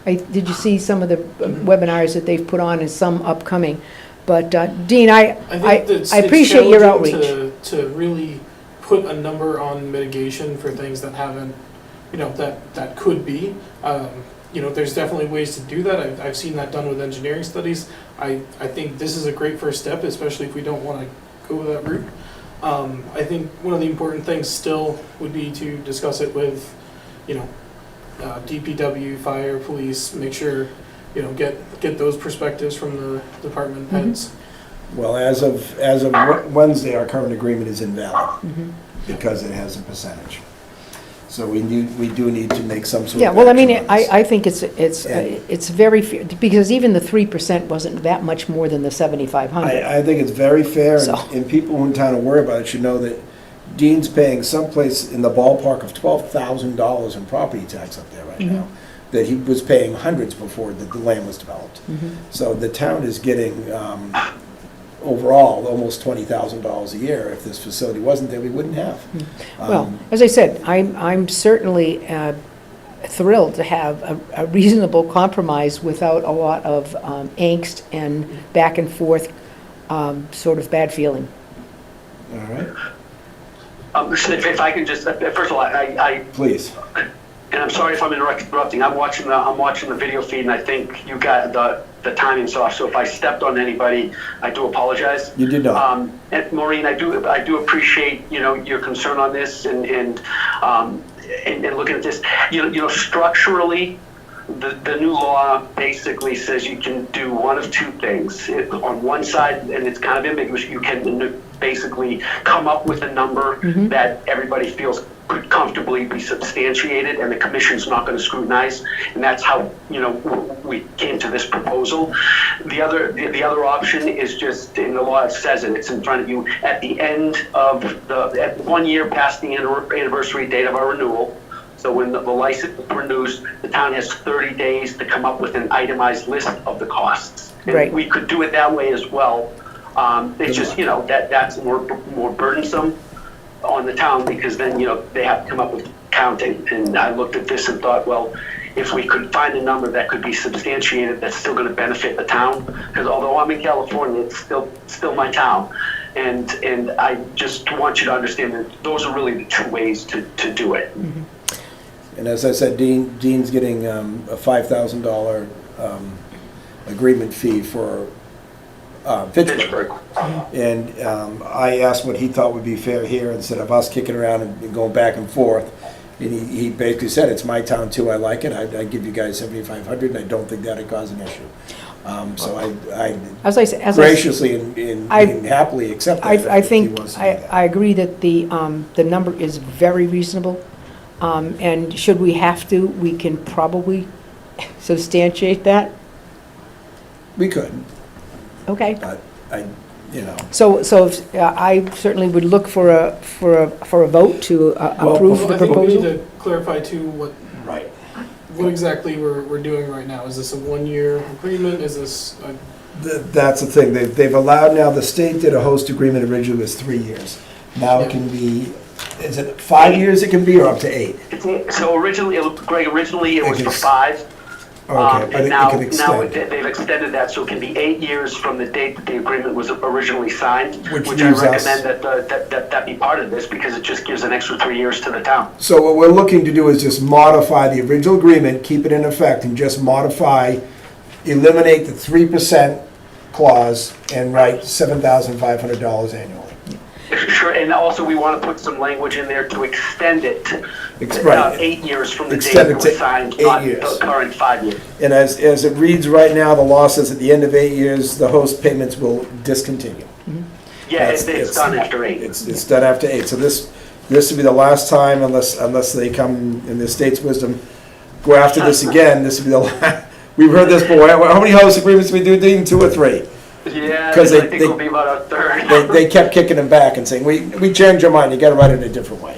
Did you see some of the webinars that they've put on and some upcoming? But Dean, I think it's appreciate your challenging outreach. to really put a number on mitigation for things that haven't, that could be. There's definitely ways to do that. I've seen that done with engineering studies. I think this is a great first step, especially if we don't want to go that route. I think one of the important things still would be to discuss it with, DPW, fire, police, make sure, get those perspectives from the department heads. Well, as of Wednesday, our current agreement is invalid Mhm. because it has a percentage. So we do need to make some sort of. Yeah, well, I mean, action on this. I think And- it's very fair, because even the 3% wasn't that much more than the 7,500. I think it's very fair, So- and people who in town are worried about it should know that Dean's paying someplace in the ballpark of $12,000 in property tax up there right Mhm. now, that he was paying hundreds before the land was developed. Mhm. So the town is getting, overall, almost $20,000 a year. If this facility wasn't there, we wouldn't have. Well, as I said, I'm certainly thrilled to have a reasonable compromise without a lot of angst and back and forth, sort of bad feeling. All right, If I can just, first of all, I please. and I'm sorry if I'm interrupting. I'm watching the video feed, and I think you got the timing's off. So if I stepped on anybody, I do apologize. You did not. And Maureen, I do appreciate your concern on this and looking at this. Structurally, the new law basically says you can do one of two things. On one side, and it's kind of ambiguous, you can basically come up with a number Mhm. that everybody feels could comfortably be substantiated, and the commission's not going to scrutinize, and that's how we came to this proposal. The other option is just, in the law it says it, it's in front of you, at the end of at 1 year past the anniversary date of our renewal. So when the license renews, the town has 30 days to come up with an itemized list of the costs. And Right. we could do it that way as well. It's just, that's more burdensome on the town, because then, they have to come up with counting. And I looked at this and thought, well, if we could find a number that could be substantiated, that's still going to benefit the town, because although I'm in California, it's still my town. And I just want you to understand that those are really the two ways to do it. And as I said, Dean's getting a $5,000 agreement fee for Fitchburg. Pittsburgh. And I asked what he thought would be fair here, instead of us kicking around and going back and forth. And he basically said, it's my town too, I like it, I give you guys 7,500, and I don't think that'd cause an issue. So I As I said, graciously and happily accept that. I if he think, wants to do that. I agree that the number is very reasonable. And should we have to, we can probably substantiate that. We could, Okay. but So if, I certainly would look for a vote to approve Well, the I think we need proposal. to clarify too right. what exactly we're doing right now. Is this a 1-year agreement? Is this That's the thing, they've allowed now, the state did a host agreement originally was 3 years. Now it can be, is it 5 years it can be, or up to 8? So originally it was for 5. Okay, but And it now can extend. they've extended that, so it can be 8 years from the date that the agreement was originally signed, Which which I leaves us- recommend that be part of this, because it just gives an extra 3 years to the town. So what we're looking to do is just modify the original agreement, keep it in effect, and just eliminate the 3% clause and write $7,500 annually. Sure, and also we want to put some language in there to extend it Right. 8 years from the date Extend it it was to signed, 8 not years. the current 5 years. And as it reads right now, the law says at the end of 8 years, the host payments will discontinue. Yeah, it's done after 8. It's done after 8, so this would be the last time, unless they come, in the state's wisdom, go after this again, this would be the last. We've heard this before, how many host agreements we do, Dean, 2 or 3? Yeah, I 'Cause think it'll be about a third. They kept kicking them back and saying, we changed our mind, you gotta write it a different way.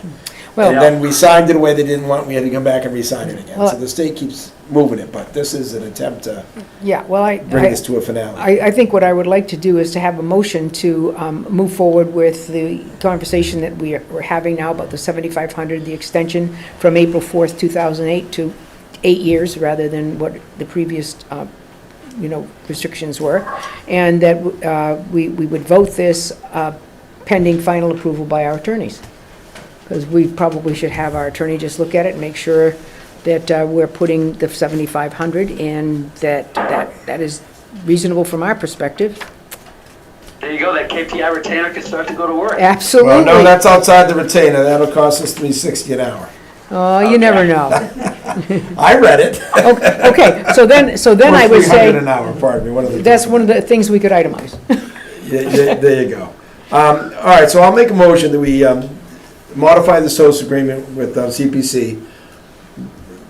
Well, And then we signed it a way they didn't want, we had to come back and re-sign it again. Well- So the state keeps moving it, but this is an attempt to yeah, well, bring this to a finale. I think what I would like to do is to have a motion to move forward with the conversation that we're having now about the 7,500, the extension from April 4th, 2008 to 8 years, rather than what the previous, restrictions were, and that we would vote this pending final approval by our attorneys. Because we probably should have our attorney just look at it and make sure that we're putting the 7,500 and that is reasonable from our perspective. There you go, that KPI retainer can start to go to work. Absolutely. Well, no, that's outside the retainer, that'll cost us $360 an hour. Oh, you never know. I read it. Okay, so then I would Or say, $300 an hour, pardon me, one of the two. that's one of the things we could itemize. Yeah, there you go. All right, so I'll make a motion that we modify this host agreement with CPC,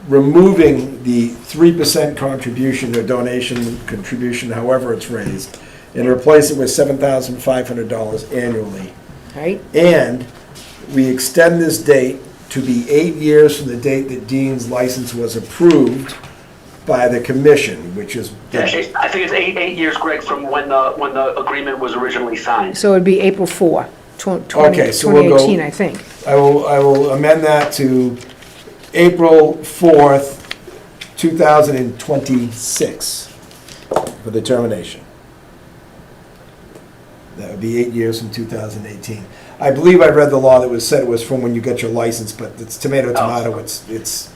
removing the 3% contribution or donation contribution, however it's raised, and replace it with $7,500 annually. Right? And we extend this date to be 8 years from the date that Dean's license was approved by the commission, which is, I think it's 8 years, Greg, from when the agreement was originally signed. So it'd be April 4, Okay, so we'll go- 2018, I think. I will amend that to April 4th, 2026 for the termination. That would be 8 years from 2018. I believe I read the law that said it was from when you get your license, but it's tomato, it's,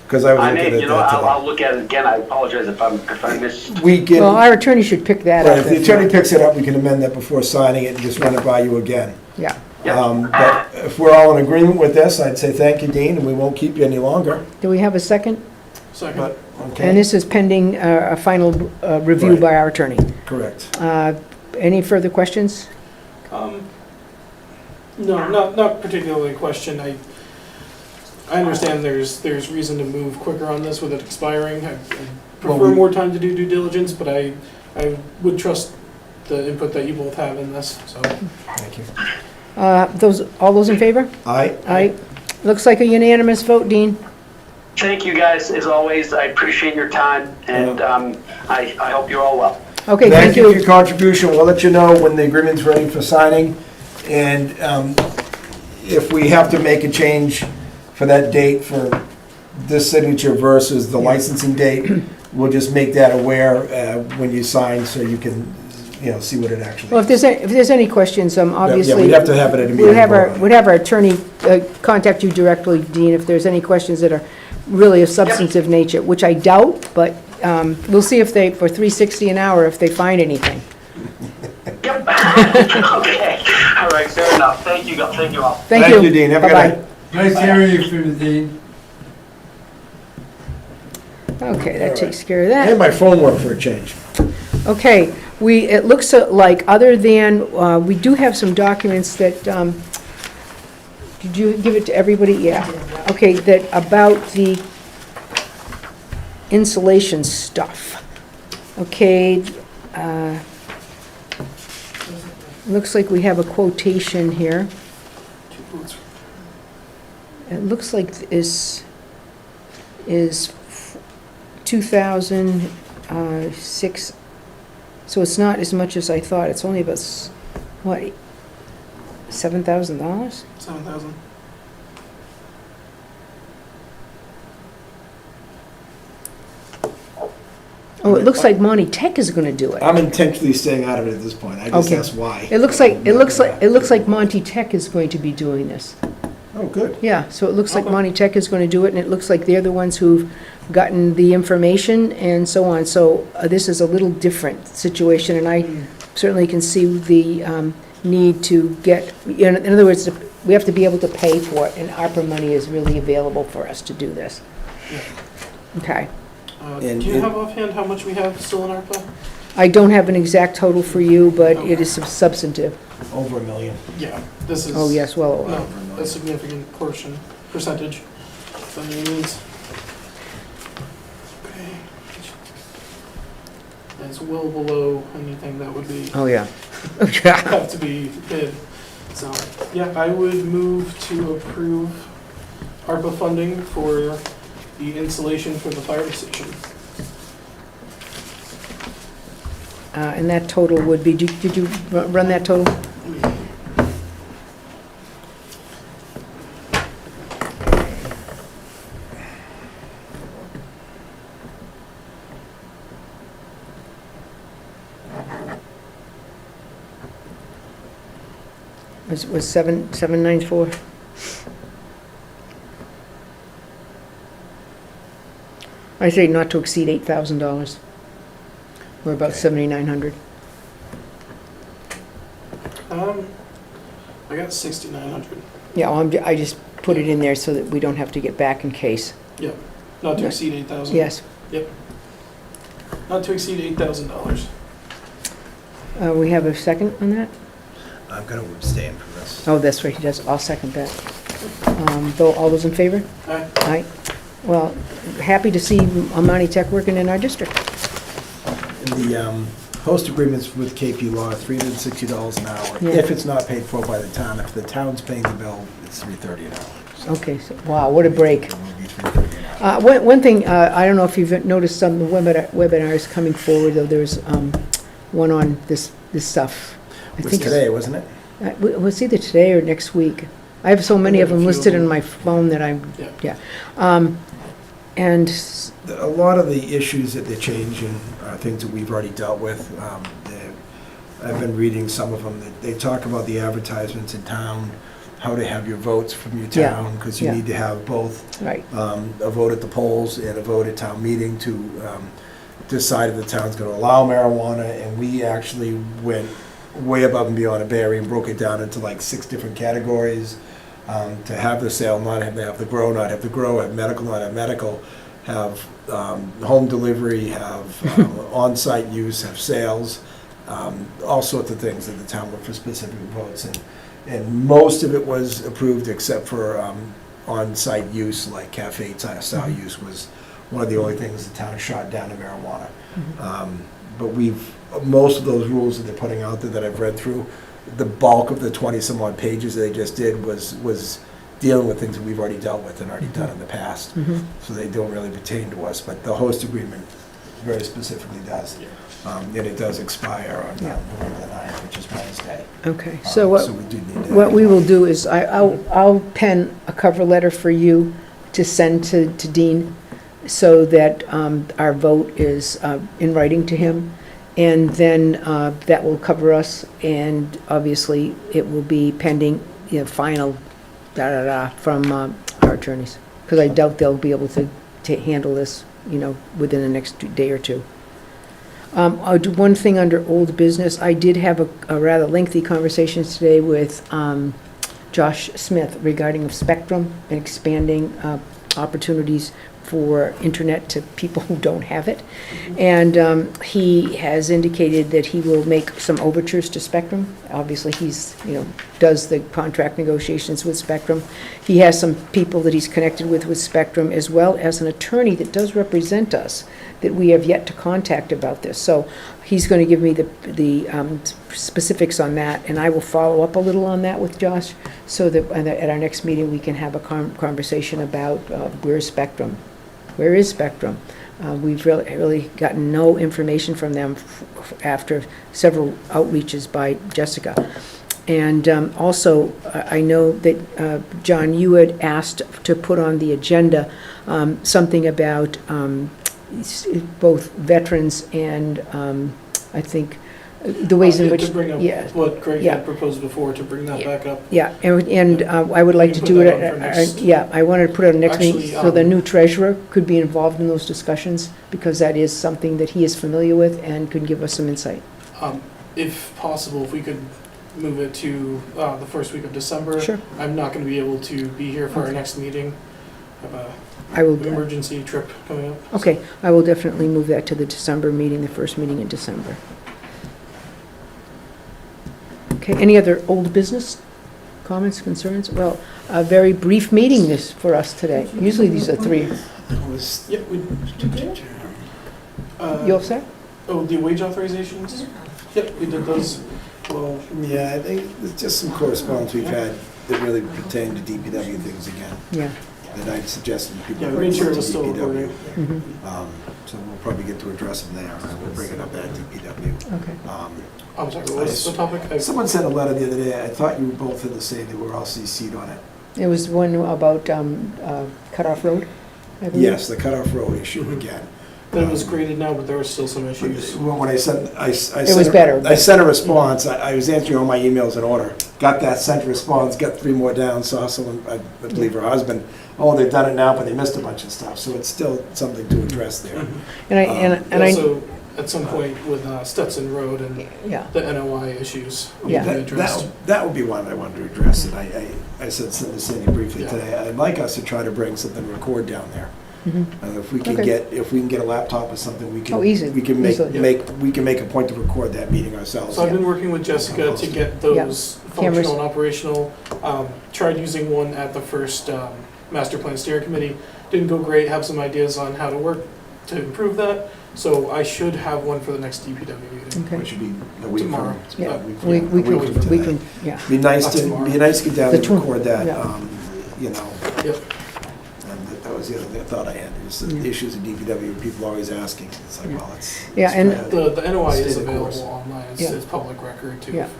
because I was I looking may, at I'll that look at it again. I apologize if I missed. today. We can, Well, our attorney should pick that right, up. if the attorney picks it up, we can amend that before signing it and just run it by you again. Yeah. Yeah. But if we're all in agreement with this, I'd say thank you, Dean, and we won't keep you any longer. Do we have a second? Second. But, And okay, this is pending a final review Right. by our attorney. correct. Any further questions? No, not particularly a question. I understand there's reason to move quicker on this with it expiring. I prefer Well, we- more time to do due diligence, but I would trust the input that you both have in this, so. Thank you. All those in favor? Aye. Aye. Looks like a unanimous vote, Dean. Thank you, guys, as always. I appreciate your time, and I hope you're all well. Okay, Thank you for your contribution. We'll let you know when the agreement's ready for signing. And if we have to make a change for that date for this signature versus the licensing date, we'll just make that aware when you sign so you can, see what it actually Well, is. if there's any questions, obviously. Yeah, we'd have to have it at a meeting. We'd have our attorney contact you directly, Dean, if there's any questions that are really of substantive nature, which I doubt, but we'll see if they, for $360 an hour, if they find anything. Yep. Okay. All right, fair enough. Thank you all. Thank you. Dean. Have a good Bye-bye. night. Nice hearing you from the Dean. Okay, that takes care of I had that. my phone work for a change. Okay, it looks like, other than, we do have some documents that, did you give it to everybody? Yeah. Okay, that about the insulation stuff. Okay, looks like we have a quotation here. It looks like this is 2006, so it's not as much as I thought. It's only about, what, $7,000? 7,000. Oh, it looks like Monty Tech is gonna do it. I'm intentionally staying out of it at this point. I just Okay. asked why. It looks like Monty Tech is going to be doing this. Oh, good. Yeah, so it looks like Okay. Monty Tech is gonna do it, and it looks like they're the ones who've gotten the information and so on. So this is a little different situation, and I certainly can see the need to get, in other words, we have to be able to pay for it, and ARPA money is really available for us to do this. Okay. Do And you it- have offhand how much we have still in ARPA? I don't have an exact total for you, but it is substantive. Over $1 million. Yeah, this is. Oh, yes, well, No, a significant percentage, by any means. Okay. That's well below anything that would be, oh, yeah. have to be bid. So, yeah, I would move to approve ARPA funding for the installation for the fire station. And that total would be, did you run that total? Was 794? I say not to exceed $8,000. We're about Okay. 7,900. I got 6,900. Yeah, I just put it in there so that we don't have to get back in case. Not to Yeah. exceed 8,000. Yes. Not to exceed $8,000. We have a second on that? I'm going to abstain from this. Oh, that's right, he does. I'll second that. All those in favor? Aye. Aye. Well, happy to see Amani Tech working in our district. And the host agreements with KP Law, $360 an hour. Yeah. If it's not paid for by the town, if the town's paying the bill, it's $330 an hour. So Okay, so, wow, what a break. it will be $330 an hour. One thing, I don't know if you've noticed some of the webinars coming forward, though, there's one on this stuff. I It was think today, wasn't it? it was either today or next week. I have so many of them listed in my phone that I'm, Yeah. and, A lot of the issues that they're changing are things that we've already dealt with. I've been reading some of them. They talk about the advertisements in town, how to have your votes from your Yeah, town, because you yeah. need to have both right, a vote at the polls and a vote at town meeting to decide if the town's going to allow marijuana. And we actually went way above and beyond a Barre and broke it down into like 6 different categories. To have the sale, not have the grow, not have the grow, have medical, not have medical, have home delivery, have on-site use, have sales, all sorts of things that the town looked for specific votes. And most of it was approved except for on-site use, like cafe style use was one of the only things the town shot down to marijuana. But most of those rules that they're putting out there that I've read through, the bulk of the 20-some odd pages they just did was dealing with things that we've already dealt with and already done in the past. So they don't really pertain to us, but the host agreement very specifically does. And it does expire on November the 9th, which is Wednesday. okay. So what, So we do need to. what we will do is I'll pen a cover letter for you to send to Dean so that our vote is in writing to him. And then that will cover us, and obviously it will be pending, final from our attorneys. Because I doubt they'll be able to handle this, within the next day or two. I'll do one thing under old business. I did have a rather lengthy conversation today with Josh Smith regarding Spectrum and expanding opportunities for internet to people who don't have it. And he has indicated that he will make some overtures to Spectrum. Obviously, he's, does the contract negotiations with Spectrum. He has some people that he's connected with Spectrum, as well as an attorney that does represent us that we have yet to contact about this. So he's going to give me the specifics on that, and I will follow up a little on that with Josh, so that at our next meeting we can have a conversation about where is Spectrum. Where is Spectrum? We've really gotten no information from them after several outreaches by Jessica. And also, I know that, John, you had asked to put on the agenda something about both veterans and, I think, the ways in which... To bring up what Greg had proposed before, to bring that back up. Yeah, and I would like to do it, I wanted to put it on the next meeting, so the new treasurer could be involved in those discussions, because that is something that he is familiar with and could give us some insight. If possible, if we could move it to the first week of December. Sure. I'm not going to be able to be here for our next meeting. I have a I will, emergency trip coming up. okay, I will definitely move that to the December meeting, the first meeting in December. Okay, any other old business, comments, concerns? Well, a very brief meeting this for us today. Usually these are 3. It was, Yep, we, You all set? oh, the wage authorizations? Yep, we did those. Well, yeah, I think there's just some correspondence we've had that really pertain to DPW things again, Yeah. that I suggested people. yeah, we bring made sure to it was still DPW. recording. Mhm. So we'll probably get to address them there, and we'll bring it up at DPW. Okay. I'm sorry, what was the topic? Someone sent a letter the other day, I thought you both had to say they were all CC'd on it. It was one about Cutoff Road, I believe? Yes, the cutoff road issue again. That it was graded now, but there were still some issues. Well, when I sent, I It sent was a- better. I sent a response, I was answering all my emails in order, got that, sent a response, got 3 more down, saw someone, I believe her husband, oh, they've done it now, but they missed a bunch of stuff, so it's still something to address there. And I, Also, at some point with Stetson Road and yeah, the NOI issues will be Yeah. addressed. That would be one I wanted to address, and I said something to Cindy briefly Yeah. today, I'd like us to try to bring something to record down there. mhm. If we can Okay. get a laptop or something, we can. Oh, easy, We can easily. we can make a point to record that meeting ourselves. So I've been working with Jessica to get those Cameras. functional and operational. Tried using one at the first master plan steering committee. Didn't go great, have some ideas on how to work to improve that. So I should have one for the next DPW meeting. Okay. Which would be a week from. Tomorrow. Yeah, a we week from we today. can, yeah. Be nice Not to, tomorrow. be nice to get down The and twen- record that, yeah. you know. Yep. And that was the other thought I had, is the Yeah. issues of DPW, people always asking, it's like, well, it's. Yeah, it's and- bad. The NOI is Stay the course. available online. Yeah. It's public record too. Yeah. If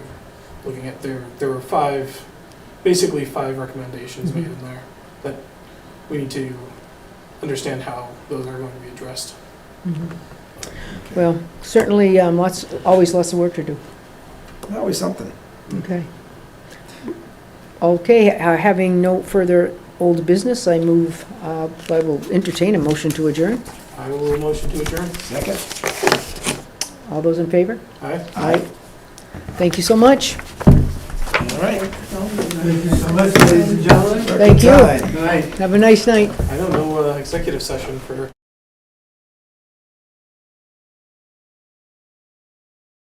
you're looking at there were 5, basically 5 recommendations Mhm. made in there that we need to understand how those are going to be addressed. Mhm. Well, certainly, always lots of work to do. Always something. Okay. Okay, having no further old business, I will entertain a motion to adjourn. I will motion to adjourn. Second? All those in favor? Aye. Aye. Thank you so much. All right. Thank you so much, ladies and gentlemen. Thank you. Time. Good night. Have a nice night. I don't know, executive session for